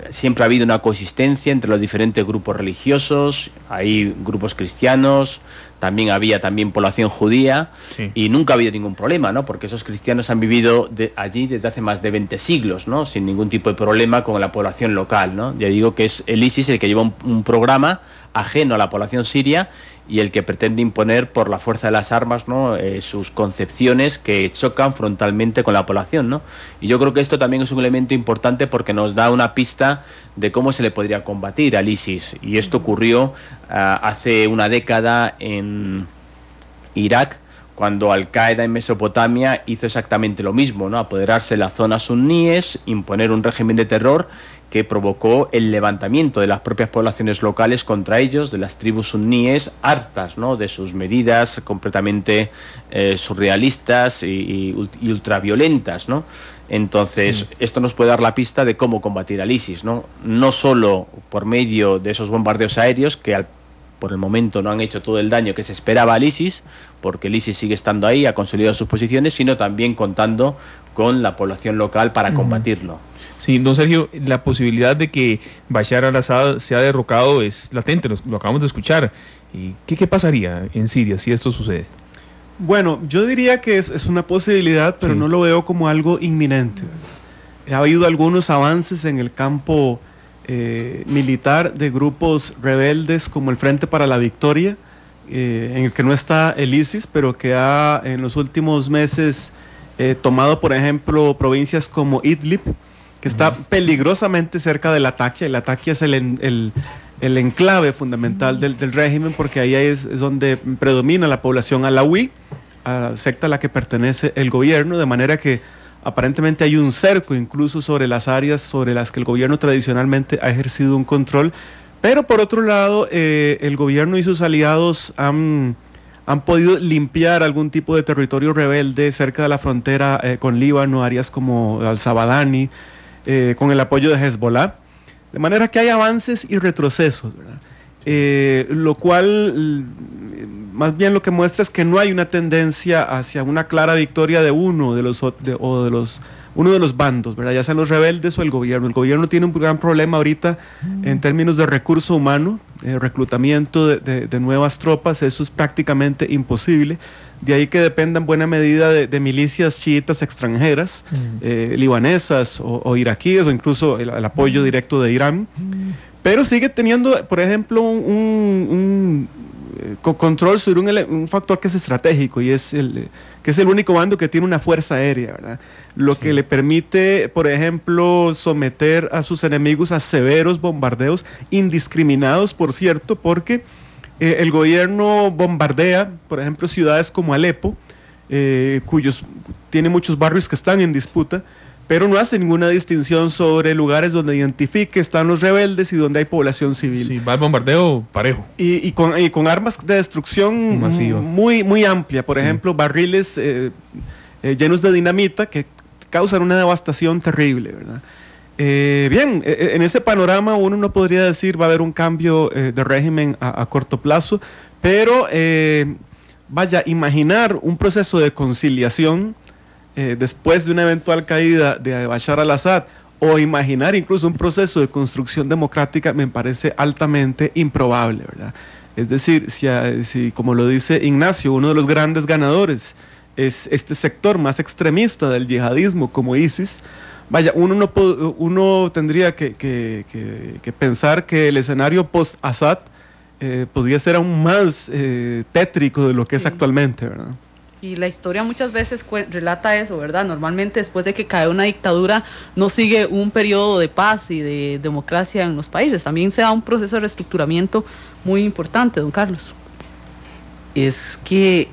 Siempre ha habido una coexistencia entre los diferentes grupos religiosos, hay grupos cristianos, también había población judía, sí, y nunca ha habido ningún problema, ¿no?, porque esos cristianos han vivido allí desde hace más de 20 siglos, ¿no?, sin ningún tipo de problema con la población local, ¿no? Ya digo que es el ISIS el que lleva un programa ajeno a la población siria y el que pretende imponer por la fuerza de las armas, ¿no?, sus concepciones que chocan frontalmente con la población, ¿no? Y yo creo que esto también es un elemento importante porque nos da una pista de cómo se le podría combatir al ISIS. Y esto ocurrió hace una década en Irak, cuando Al-Qaeda en Mesopotamia hizo exactamente lo mismo, ¿no?, apoderarse de las zonas suníes, imponer un régimen de terror que provocó el levantamiento de las propias poblaciones locales contra ellos, de las tribus suníes, hartas, ¿no?, de sus medidas completamente surrealistas y ultraviolentas, ¿no? Entonces, esto nos puede dar la pista de cómo combatir al ISIS, ¿no? No solo por medio de esos bombardeos aéreos que por el momento no han hecho todo el daño que se esperaba al ISIS, porque el ISIS sigue estando ahí, ha consolidado sus posiciones, sino también contando con la población local para combatirlo. Sí, don Sergio, la posibilidad de que Bashar al-Assad sea derrocado es latente, lo acabamos de escuchar. ¿Qué pasaría en Siria si esto sucede? Bueno, yo diría que es una posibilidad, pero no lo veo como algo inminente. Ha habido algunos avances en el campo militar de grupos rebeldes como el Frente para la Victoria, en el que no está el ISIS, pero que ha en los últimos meses tomado, por ejemplo, provincias como Idlib, que está peligrosamente cerca de Latakia. Y Latakia es el enclave fundamental del régimen, porque ahí es donde predomina la población alawí, secta a la que pertenece el gobierno, de manera que aparentemente hay un cerco incluso sobre las áreas sobre las que el gobierno tradicionalmente ha ejercido un control. Pero por otro lado, el gobierno y sus aliados han podido limpiar algún tipo de territorio rebelde cerca de la frontera con Líbano, áreas como Al-Zabadani, con el apoyo de Hezbollah, de manera que hay avances y retrocesos, ¿verdad? Lo cual más bien lo que muestra es que no hay una tendencia hacia una clara victoria de uno de los bandos, ¿verdad?, ya sean los rebeldes o el gobierno. El gobierno tiene un gran problema ahorita en términos de recurso humano, reclutamiento de nuevas tropas. Eso es prácticamente imposible. De ahí que dependa en buena medida de milicias chiitas extranjeras, libanesas o iraquíes, o incluso el apoyo directo de Irán. Pero sigue teniendo, por ejemplo, un control sobre un factor que es estratégico, y que es el único bando que tiene una fuerza aérea, ¿verdad? Lo que le permite, por ejemplo, someter a sus enemigos a severos bombardeos, indiscriminados, por cierto, porque el gobierno bombardea, por ejemplo, ciudades como Alepo, tiene muchos barrios que están en disputa, pero no hace ninguna distinción sobre lugares donde identifique están los rebeldes y donde hay población civil. Sí, va el bombardeo parejo. Y con armas de destrucción muy amplia, por ejemplo, barriles llenos de dinamita que causan una devastación terrible, ¿verdad? Bien, en ese panorama uno no podría decir va a haber un cambio de régimen a corto plazo, pero vaya, imaginar un proceso de conciliación después de una eventual caída de Bashar al-Assad, o imaginar incluso un proceso de construcción democrática, me parece altamente improbable, ¿verdad? Es decir, si como lo dice Ignacio, uno de los grandes ganadores es este sector más extremista del yihadismo como ISIS, vaya, uno tendría que pensar que el escenario post-Assad podría ser aún más tétrico de lo que es actualmente, ¿verdad? Y la historia muchas veces relata eso, ¿verdad? Normalmente después de que cae una dictadura no sigue un periodo de paz y de democracia en los países, también se da un proceso de reestructuramiento muy importante, don Carlos. Es que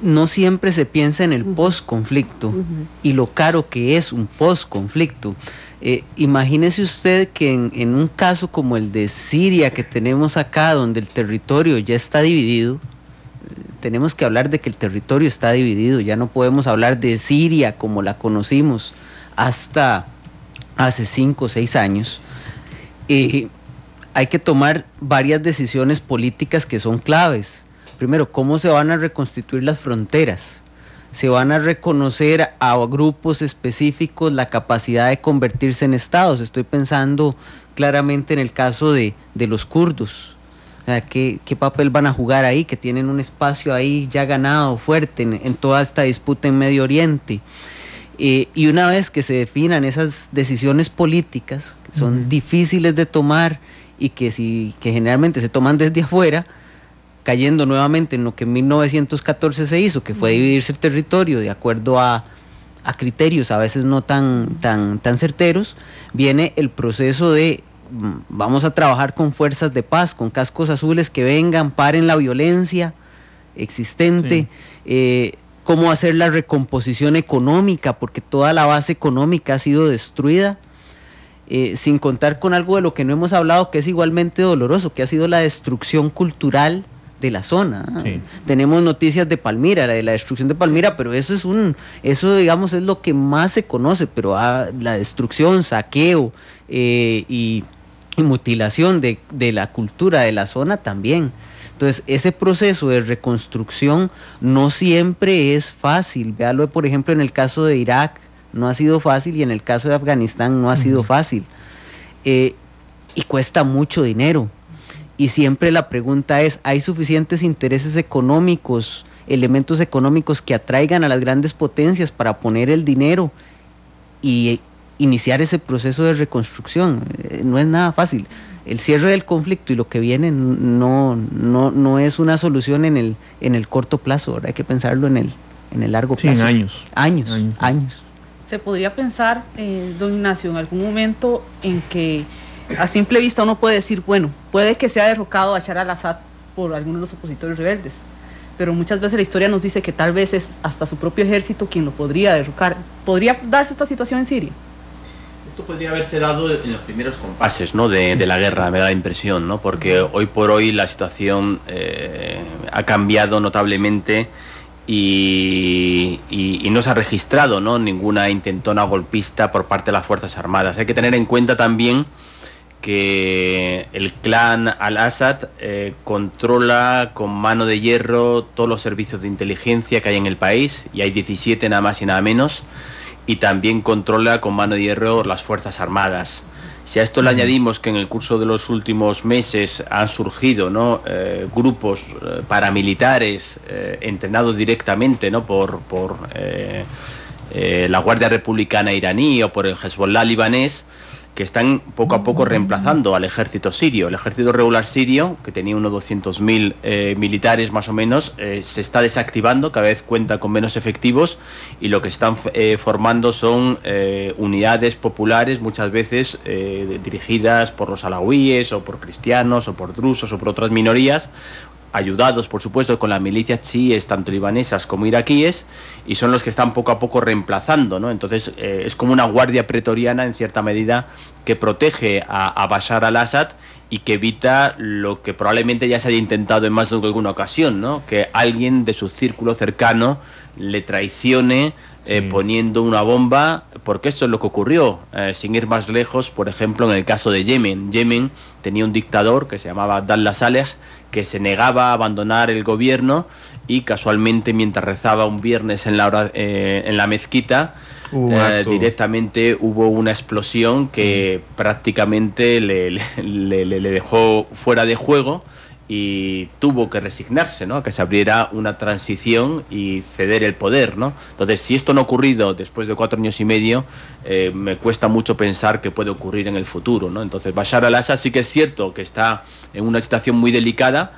no siempre se piensa en el post-conflicto y lo caro que es un post-conflicto. Imagínese usted que en un caso como el de Siria que tenemos acá, donde el territorio ya está dividido, tenemos que hablar de que el territorio está dividido, ya no podemos hablar de Siria como la conocimos hasta hace 5 o 6 años. Hay que tomar varias decisiones políticas que son claves. Primero, ¿cómo se van a reconstituir las fronteras? Se van a reconocer a grupos específicos la capacidad de convertirse en estados. Estoy pensando claramente en el caso de los kurdos. ¿Qué papel van a jugar ahí? Que tienen un espacio ahí ya ganado, fuerte, en toda esta disputa en Medio Oriente. Y una vez que se definan esas decisiones políticas, que son difíciles de tomar y que generalmente se toman desde afuera, cayendo nuevamente en lo que en 1914 se hizo, que fue dividirse el territorio de acuerdo a criterios a veces no tan certeros, viene el proceso de vamos a trabajar con fuerzas de paz, con cascos azules que vengan, paren la violencia existente, cómo hacer la recomposición económica, porque toda la base económica ha sido destruida, sin contar con algo de lo que no hemos hablado, que es igualmente doloroso, que ha sido la destrucción cultural de la zona. Tenemos noticias de Palmira, de la destrucción de Palmira, pero eso digamos es lo que más se conoce, pero la destrucción, saqueo y mutilación de la cultura de la zona también. Entonces ese proceso de reconstrucción no siempre es fácil. Véalo por ejemplo en el caso de Irak, no ha sido fácil, y en el caso de Afganistán no ha sido fácil, y cuesta mucho dinero. Y siempre la pregunta es, ¿hay suficientes intereses económicos, elementos económicos que atraigan a las grandes potencias para poner el dinero y iniciar ese proceso de reconstrucción? No es nada fácil. El cierre del conflicto y lo que viene no es una solución en el corto plazo, ¿verdad? Hay que pensarlo en el largo plazo. En años. Se podría pensar, don Ignacio, en algún momento en que a simple vista uno puede decir, bueno, puede que sea derrocado Bashar al-Assad por algunos de los opositores rebeldes, pero muchas veces la historia nos dice que tal vez es hasta su propio ejército quien lo podría derrocar. ¿Podría darse esta situación en Siria? Esto podría haberse dado en los primeros compases, ¿no?, de la guerra, me da la impresión, ¿no?, porque hoy por hoy la situación ha cambiado notablemente y no se ha registrado, ¿no?, ninguna intentona golpista por parte de las Fuerzas Armadas. Hay que tener en cuenta también que el clan al-Assad controla con mano de hierro todos los servicios de inteligencia que hay en el país, y hay 17 nada más y nada menos, y también controla con mano de hierro las Fuerzas Armadas. Si a esto le añadimos que en el curso de los últimos meses han surgido, ¿no?, grupos paramilitares entrenados directamente, ¿no?, por la Guardia Republicana iraní o por el Hezbollah libanés, que están poco a poco reemplazando al ejército sirio. El ejército regular sirio, que tenía unos 200.000 militares más o menos, se está desactivando, cada vez cuenta con menos efectivos, y lo que están formando son unidades populares, muchas veces dirigidas por los alawíes o por cristianos o por drusos o por otras minorías, ayudados por supuesto con las milicias chiíes, tanto libanesas como iraquíes, y son los que están poco a poco reemplazando, ¿no? Entonces es como una guardia pretoriana en cierta medida que protege a Bashar al-Assad y que evita lo que probablemente ya se haya intentado en más de alguna ocasión, ¿no? Que alguien de su círculo cercano le traicione poniendo una bomba, porque esto es lo que ocurrió, sin ir más lejos, por ejemplo, en el caso de Yemen. Yemen tenía un dictador que se llamaba Abdallah Saleh, que se negaba a abandonar el gobierno, y casualmente mientras rezaba un viernes en la mezquita, directamente hubo una explosión que prácticamente le dejó fuera de juego, y tuvo que resignarse, ¿no?, a que se abriera una transición y ceder el poder, ¿no? Entonces, si esto no ha ocurrido después de 4 años y medio, me cuesta mucho pensar que puede ocurrir en el futuro, ¿no? Entonces, Bashar al-Assad sí que es cierto que está en una situación muy delicada,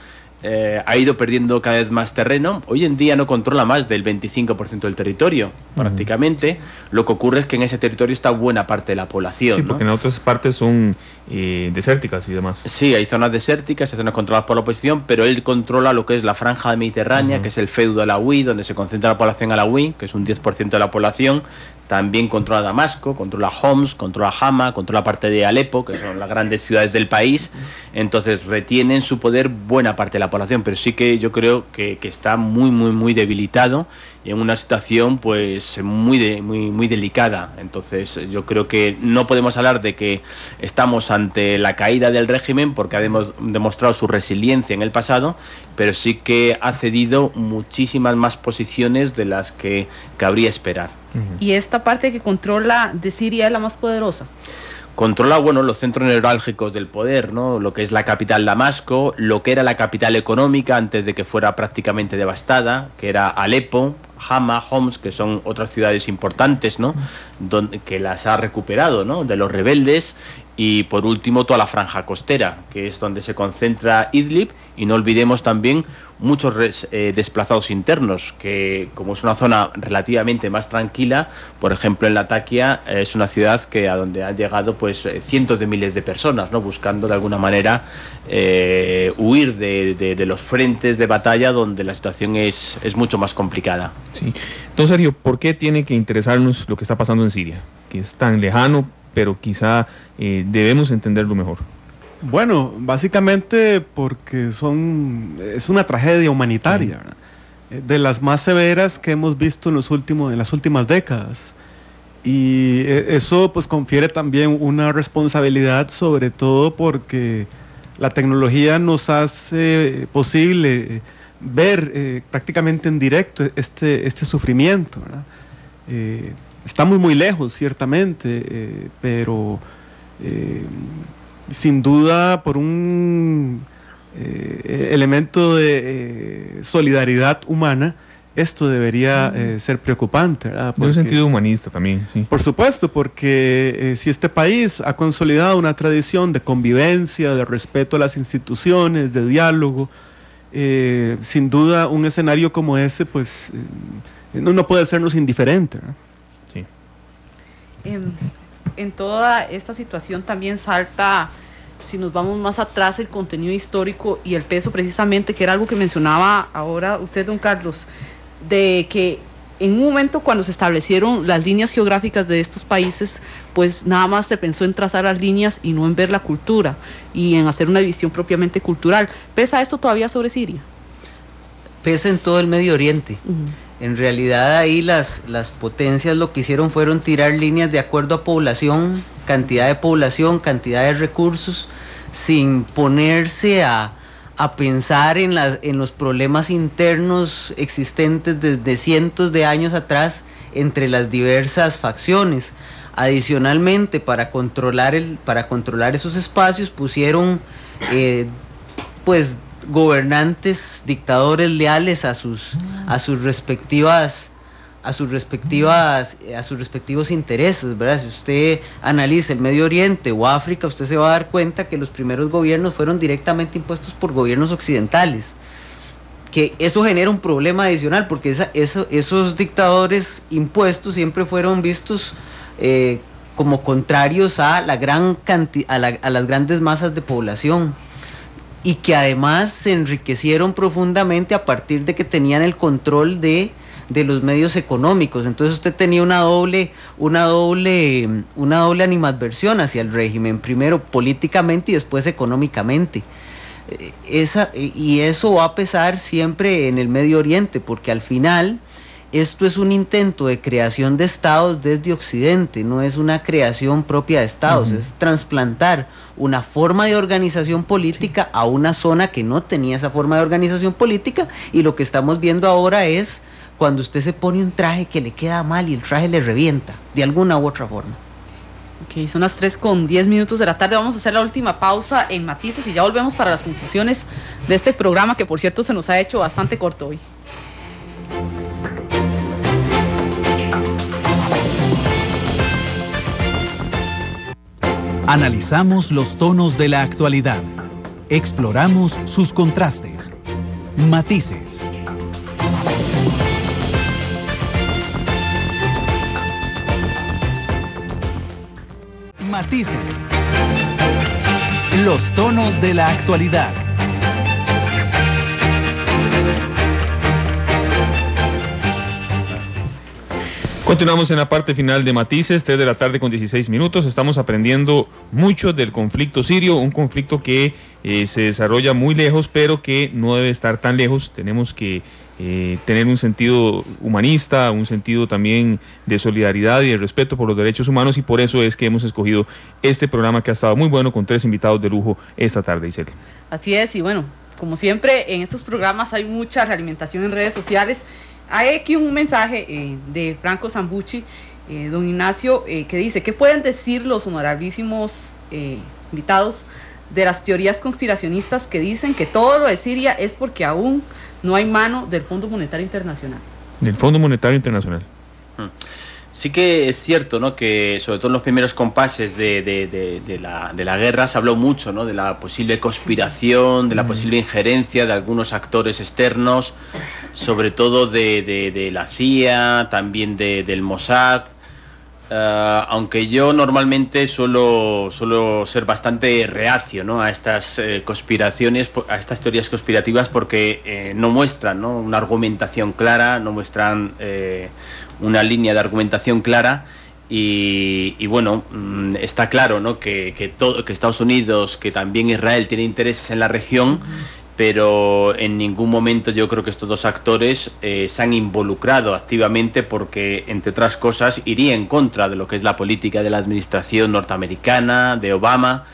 ha ido perdiendo cada vez más terreno. Hoy en día no controla más del 25% del territorio, prácticamente. Lo que ocurre es que en ese territorio está buena parte de la población. Sí, porque en otras partes son desérticas y demás. Sí, hay zonas desérticas, hay zonas controladas por la oposición, pero él controla lo que es la franja mediterránea, que es el feudo alauí, donde se concentra la población alauí, que es un 10% de la población. También controla Damasco, controla Homs, controla Hama, controla parte de Alepo, que son las grandes ciudades del país. Entonces retiene en su poder buena parte de la población, pero sí que yo creo que está muy debilitado y en una situación pues muy delicada. Entonces yo creo que no podemos hablar de que estamos ante la caída del régimen, porque ha demostrado su resiliencia en el pasado, pero sí que ha cedido muchísimas más posiciones de las que cabría esperar. ¿Y esta parte que controla de Siria es la más poderosa? Controla, bueno, los centros neurálgicos del poder, ¿no? Lo que es la capital Damasco, lo que era la capital económica antes de que fuera prácticamente devastada, que era Alepo, Hama, Homs, que son otras ciudades importantes, ¿no?, que las ha recuperado, ¿no?, de los rebeldes. Y por último toda la franja costera, que es donde se concentra Idlib, y no olvidemos también muchos desplazados internos, que como es una zona relativamente más tranquila, por ejemplo en Latakia es una ciudad a donde han llegado pues cientos de miles de personas, ¿no?, buscando de alguna manera huir de los frentes de batalla donde la situación es mucho más complicada. Sí. Entonces, Sergio, ¿por qué tiene que interesarnos lo que está pasando en Siria, que es tan lejano, pero quizá debemos entenderlo mejor? Bueno, básicamente porque es una tragedia humanitaria, de las más severas que hemos visto en las últimas décadas. Y eso pues confiere también una responsabilidad, sobre todo porque la tecnología nos hace posible ver prácticamente en directo este sufrimiento, ¿verdad? Estamos muy lejos, ciertamente, pero sin duda por un elemento de solidaridad humana, esto debería ser preocupante, ¿verdad? En un sentido humanista también, sí. Por supuesto, porque si este país ha consolidado una tradición de convivencia, de respeto a las instituciones, de diálogo, sin duda un escenario como ese pues no puede sernos indiferente, ¿verdad? Sí. En toda esta situación también salta, si nos vamos más atrás, el contenido histórico y el peso, precisamente, que era algo que mencionaba ahora usted, don Carlos, de que en un momento cuando se establecieron las líneas geográficas de estos países, pues nada más se pensó en trazar las líneas y no en ver la cultura y en hacer una división propiamente cultural. ¿Pesa esto todavía sobre Siria? Pesa en todo el Medio Oriente. En realidad ahí las potencias lo que hicieron fueron tirar líneas de acuerdo a población, cantidad de recursos, sin ponerse a pensar en los problemas internos existentes desde cientos de años atrás entre las diversas facciones. Adicionalmente, para controlar esos espacios pusieron pues gobernantes, dictadores leales a sus respectivos intereses, ¿verdad? Si usted analiza el Medio Oriente o África, usted se va a dar cuenta que los primeros gobiernos fueron directamente impuestos por gobiernos occidentales, que eso genera un problema adicional, porque esos dictadores impuestos siempre fueron vistos como contrarios a las grandes masas de población. y que además se enriquecieron profundamente a partir de que tenían el control de los medios económicos. Entonces usted tenía una doble animadversión hacia el régimen, primero políticamente y después económicamente. Y eso va a pesar siempre en el Medio Oriente, porque al final esto es un intento de creación de estados desde Occidente, no es una creación propia de estados, es trasplantar una forma de organización política a una zona que no tenía esa forma de organización política, y lo que estamos viendo ahora es cuando usted se pone un traje que le queda mal y el traje le revienta, de alguna u otra forma. Ok, son las 3:10 de la tarde, vamos a hacer la última pausa en Matices y ya volvemos para las conclusiones de este programa, que por cierto se nos ha hecho bastante corto hoy. Analizamos los tonos de la actualidad. Exploramos sus contrastes. Matices. Matices. Los tonos de la actualidad. Continuamos en la parte final de Matices, 3 de la tarde con 16 minutos. Estamos aprendiendo mucho del conflicto sirio, un conflicto que se desarrolla muy lejos, pero que no debe estar tan lejos. Tenemos que tener un sentido humanista, un sentido también de solidaridad y de respeto por los derechos humanos, y por eso es que hemos escogido este programa, que ha estado muy bueno, con 3 invitados de lujo esta tarde, Iseli. Así es, y bueno, como siempre en estos programas hay mucha realimentación en redes sociales. Hay aquí un mensaje de Franco Zambucci, don Ignacio, que dice: ¿qué pueden decir los honorabilísimos invitados de las teorías conspiracionistas que dicen que todo lo de Siria es porque aún no hay mano del Fondo Monetario Internacional? Del Fondo Monetario Internacional. Sí que es cierto, ¿no?, que sobre todo en los primeros compases de la guerra se habló mucho, ¿no?, de la posible conspiración, de la posible injerencia de algunos actores externos, sobre todo de la CIA, también del Mossad. Aunque yo normalmente suelo ser bastante reacio, ¿no?, a estas conspiraciones, a estas teorías conspirativas, porque no muestran, ¿no?, una argumentación clara, no muestran una línea de argumentación clara, y bueno, está claro, ¿no?, que Estados Unidos, que también Israel, tiene intereses en la región, pero en ningún momento yo creo que estos dos actores se han involucrado activamente, porque, entre otras cosas, iría en contra de lo que es la política de la administración norteamericana, de Obama,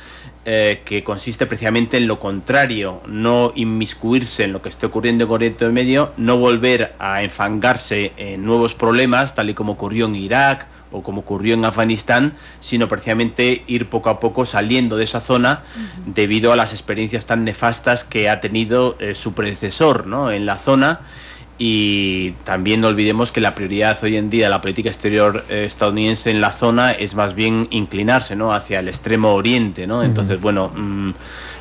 que consiste precisamente en lo contrario: no inmiscuirse en lo que esté ocurriendo en Oriente Medio, no volver a enfangarse en nuevos problemas, tal y como ocurrió en Irak o como ocurrió en Afganistán, sino precisamente ir poco a poco saliendo de esa zona, debido a las experiencias tan nefastas que ha tenido su predecesor, ¿no?, en la zona. Y también no olvidemos que la prioridad hoy en día de la política exterior estadounidense en la zona es más bien inclinarse, ¿no?, hacia el extremo oriente, ¿no? Entonces, bueno,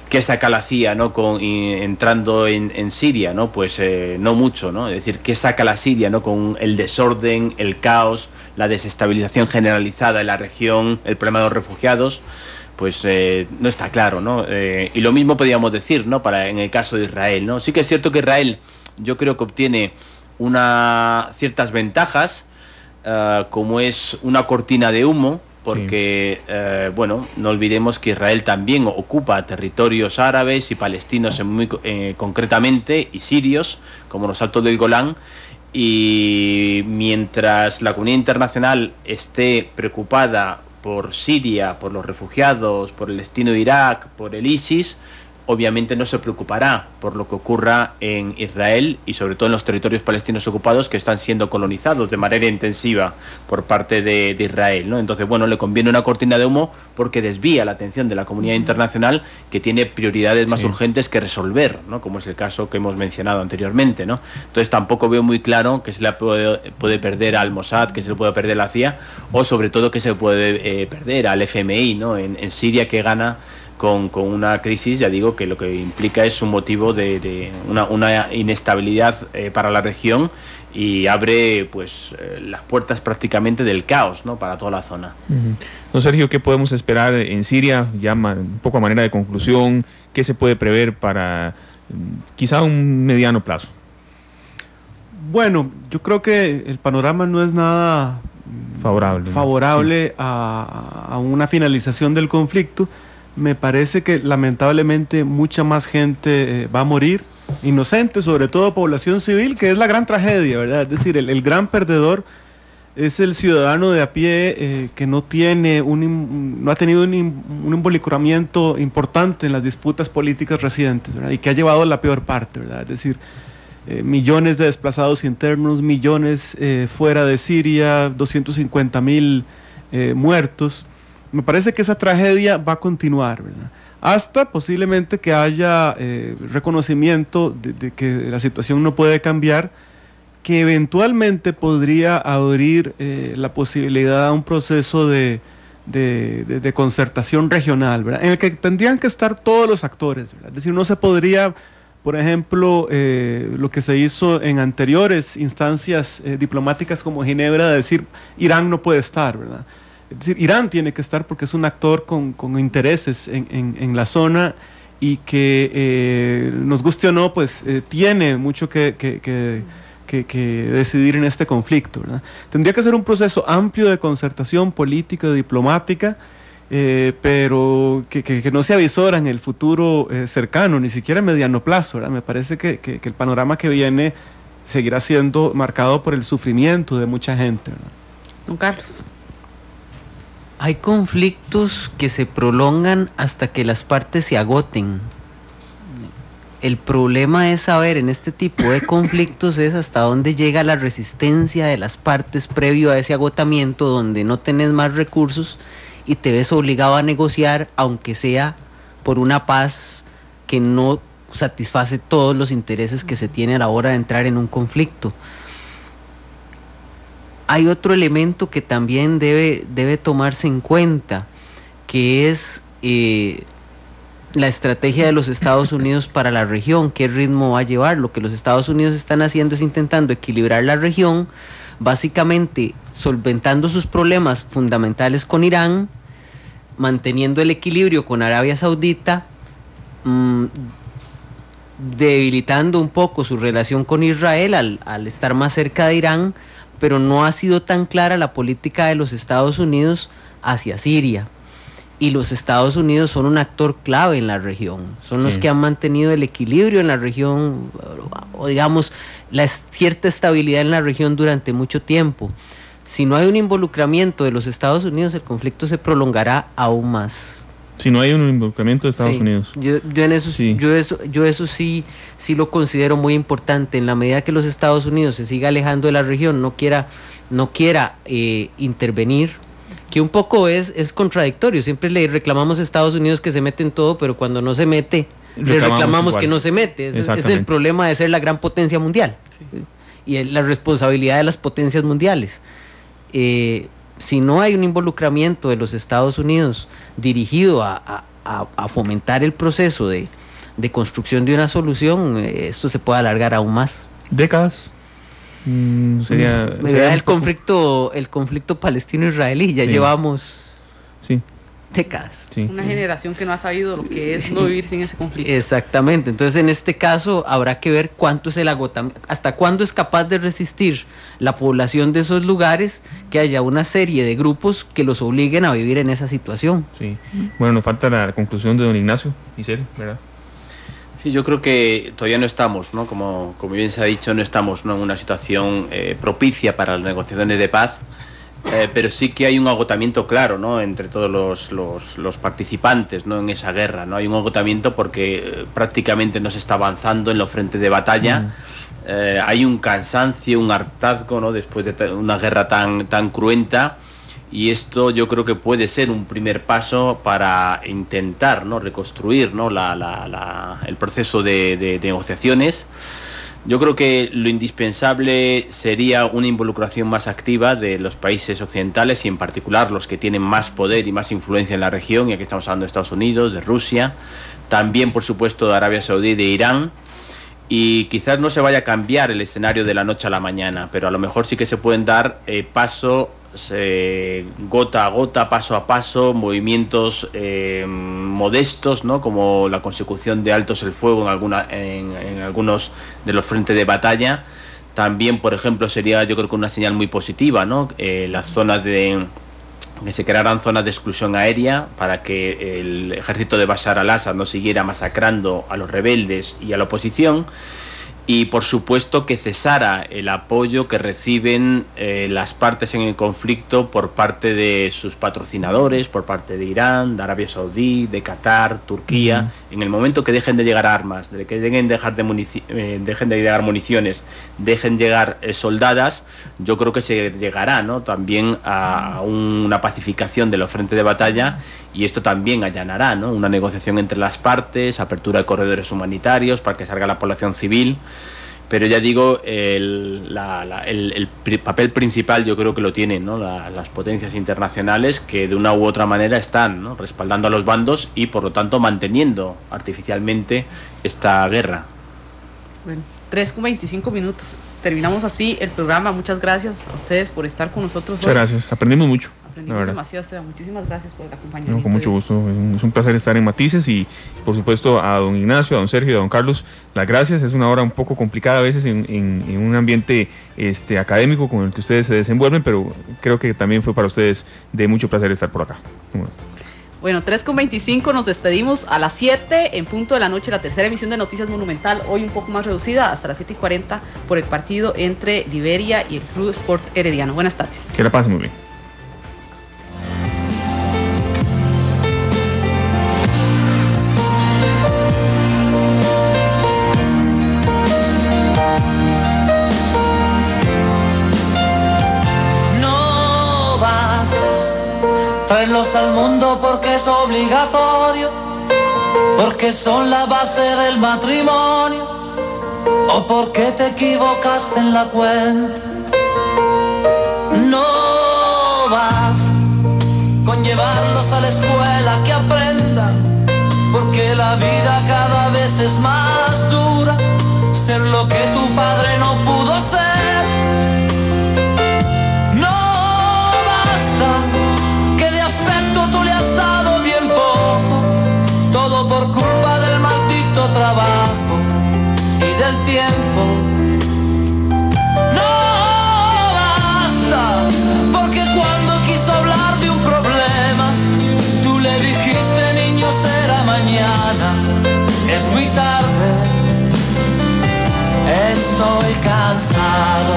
¿qué saca la CIA, ¿no?, entrando en Siria, ¿no? Pues no mucho, ¿no? Es decir, ¿qué saca la Siria, ¿no?, con el desorden, el caos, la desestabilización generalizada en la región, el problema de los refugiados? Pues no está claro, ¿no? Y lo mismo podríamos decir, ¿no?, en el caso de Israel, ¿no? Sí que es cierto que Israel, yo creo que obtiene ciertas ventajas, como es una cortina de humo, porque, bueno, no olvidemos que Israel también ocupa territorios árabes y palestinos concretamente, y sirios, como los Altos del Golán, y mientras la comunidad internacional esté preocupada por Siria, por los refugiados, por el destino de Irak, por el ISIS, obviamente no se preocupará por lo que ocurra en Israel y sobre todo en los territorios palestinos ocupados, que están siendo colonizados de manera intensiva por parte de Israel, ¿no? Entonces, bueno, le conviene una cortina de humo porque desvía la atención de la comunidad internacional, que tiene prioridades más urgentes que resolver, ¿no?, como es el caso que hemos mencionado anteriormente, ¿no? Entonces tampoco veo muy claro que se le puede perder al Mossad, que se le puede perder a la CIA, o sobre todo que se puede perder al FMI, ¿no?, en Siria, que gana con una crisis, ya digo, que lo que implica es un motivo de una inestabilidad para la región y abre pues las puertas prácticamente del caos, ¿no?, para toda la zona. Don Sergio, ¿qué podemos esperar en Siria? Ya un poco a manera de conclusión, ¿qué se puede prever para quizá un mediano plazo? Bueno, yo creo que el panorama no es nada favorable sí. a una finalización del conflicto. Me parece que lamentablemente mucha más gente va a morir, inocente, sobre todo población civil, que es la gran tragedia, ¿verdad? Es decir, el gran perdedor es el ciudadano de a pie que no ha tenido un involucramiento importante en las disputas políticas recientes, ¿verdad? Y que ha llevado la peor parte, ¿verdad? Es decir, millones de desplazados internos, millones fuera de Siria, 250.000 muertos. Me parece que esa tragedia va a continuar, ¿verdad? Hasta posiblemente que haya reconocimiento de que la situación no puede cambiar, que eventualmente podría abrir la posibilidad a un proceso de concertación regional, ¿verdad?, en el que tendrían que estar todos los actores, ¿verdad? Es decir, no se podría, por ejemplo, lo que se hizo en anteriores instancias diplomáticas como Ginebra, de decir Irán no puede estar, ¿verdad? Es decir, Irán tiene que estar porque es un actor con intereses en la zona y que, nos guste o no, pues tiene mucho que decidir en este conflicto, ¿verdad? Tendría que ser un proceso amplio de concertación política, diplomática, pero que no se avisora en el futuro cercano, ni siquiera en mediano plazo, ¿verdad? Me parece que el panorama que viene seguirá siendo marcado por el sufrimiento de mucha gente, ¿verdad? Don Carlos. Hay conflictos que se prolongan hasta que las partes se agoten. El problema es saber en este tipo de conflictos es hasta dónde llega la resistencia de las partes previo a ese agotamiento, donde no tenés más recursos y te ves obligado a negociar, aunque sea por una paz que no satisface todos los intereses que se tiene a la hora de entrar en un conflicto. Hay otro elemento que también debe tomarse en cuenta, que es la estrategia de los Estados Unidos para la región, qué ritmo va a llevar. Lo que los Estados Unidos están haciendo es intentando equilibrar la región, básicamente solventando sus problemas fundamentales con Irán, manteniendo el equilibrio con Arabia Saudita, debilitando un poco su relación con Israel al estar más cerca de Irán, pero no ha sido tan clara la política de los Estados Unidos hacia Siria. Y los Estados Unidos son un actor clave en la región, son los que han mantenido el equilibrio en la región, o digamos, cierta estabilidad en la región durante mucho tiempo. Si no hay un involucramiento de los Estados Unidos, el conflicto se prolongará aún más. Si no hay un involucramiento de Estados Unidos. Yo eso sí lo considero muy importante. En la medida que los Estados Unidos se siga alejando de la región, no quiera intervenir, que un poco es contradictorio. Siempre le reclamamos a Estados Unidos que se mete en todo, pero cuando no se mete, le reclamamos que no se mete. Es el problema de ser la gran potencia mundial, y la responsabilidad de las potencias mundiales. Si no hay un involucramiento de los Estados Unidos dirigido a fomentar el proceso de construcción de una solución, esto se puede alargar aún más. ¿Décadas? Sería el conflicto palestino-israelí, ya llevamos décadas. Una generación que no ha sabido lo que es no vivir sin ese conflicto. Exactamente, entonces en este caso habrá que ver cuánto es el agotamiento, hasta cuándo es capaz de resistir la población de esos lugares, que haya una serie de grupos que los obliguen a vivir en esa situación. Sí. Bueno, nos falta la conclusión de don Ignacio Isel, ¿verdad? Sí, yo creo que todavía no estamos, ¿no? Como bien se ha dicho, no estamos, ¿no?, en una situación propicia para las negociaciones de paz, pero sí que hay un agotamiento claro, ¿no?, entre todos los participantes, ¿no?, en esa guerra, ¿no? Hay un agotamiento porque prácticamente no se está avanzando en los frentes de batalla. Hay un cansancio, un hartazgo, ¿no?, después de una guerra tan cruenta. Y esto yo creo que puede ser un primer paso para intentar, ¿no?, reconstruir, ¿no?, el proceso de negociaciones. Yo creo que lo indispensable sería una involucración más activa de los países occidentales y en particular los que tienen más poder y más influencia en la región, y aquí estamos hablando de Estados Unidos, de Rusia, también por supuesto de Arabia Saudí y de Irán. Y quizás no se vaya a cambiar el escenario de la noche a la mañana, pero a lo mejor sí que se pueden dar gota a gota, paso a paso, movimientos modestos, ¿no? Como la consecución de altos el fuego en algunos de los frentes de batalla. También, por ejemplo, sería yo creo que una señal muy positiva, ¿no? Las zonas que se crearan zonas de exclusión aérea para que el ejército de Bashar al-Assad no siguiera masacrando a los rebeldes y a la oposición. Y por supuesto que cesara el apoyo que reciben las partes en el conflicto por parte de sus patrocinadores, por parte de Irán, de Arabia Saudí, de Qatar, Turquía. En el momento que dejen de llegar armas, de que dejen de llegar municiones, dejen llegar soldadas, yo creo que se llegará, ¿no? También a una pacificación de los frentes de batalla, y esto también allanará, ¿no? Una negociación entre las partes, apertura de corredores humanitarios para que salga la población civil. Pero ya digo, el papel principal yo creo que lo tienen, ¿no? Las potencias internacionales, que de una u otra manera están, ¿no? Respaldando a los bandos y por lo tanto manteniendo artificialmente esta guerra. Bueno, 3:25 minutos. Terminamos así el programa. Muchas gracias a ustedes por estar con nosotros hoy. Muchas gracias, aprendimos mucho. Aprendimos demasiado, Esteban. Muchísimas gracias por el acompañamiento. No, con mucho gusto, es un placer estar en Matices, y por supuesto a don Ignacio, a don Sergio y a don Carlos, las gracias. Es una hora un poco complicada a veces en un ambiente académico con el que ustedes se desenvuelven, pero creo que también fue para ustedes de mucho placer estar por acá. Bueno, 3:25, nos despedimos a las 7 en punto de la noche, la tercera emisión de Noticias Monumental, hoy un poco más reducida, hasta las 7:40 por el partido entre Liberia y el Club Sport Herediano. Buenas tardes. Que la pasen muy bien. Traerlos al mundo porque es obligatorio, porque son la base del matrimonio, o porque te equivocaste en la cuenta. No basta con llevarlos a la escuela que aprendan, porque la vida cada vez es más dura, ser lo que tu padre no pudo ser. Tú le has dado bien poco, todo por culpa del maldito trabajo y del tiempo. No basta, porque cuando quiso hablar de un problema, tú le dijiste, niño, será mañana. Es muy tarde, estoy cansado.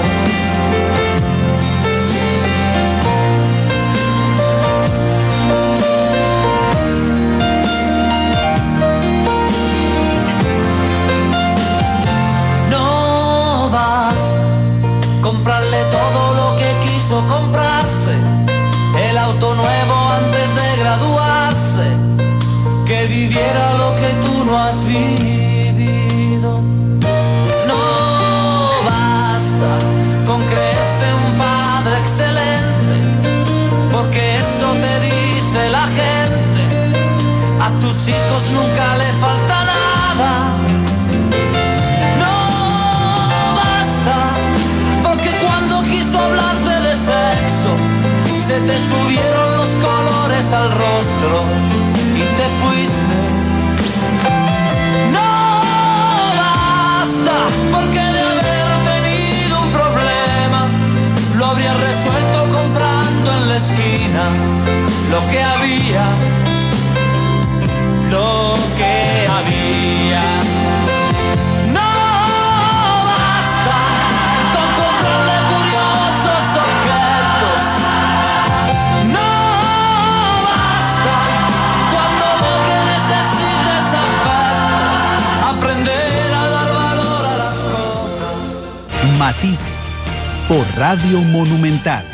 Comprarle todo lo que quiso comprarse, el auto nuevo antes de graduarse, que viviera lo que tú no has vivido. No basta con creerse un padre excelente, porque eso te dice la gente, a tus hijos nunca le falta nada. Hablarte de sexo, se te subieron los colores al rostro y te fuiste. No basta, porque de haber tenido un problema, lo habría resuelto comprando en la esquina lo que había, lo que había. Matices por Radio Monumental.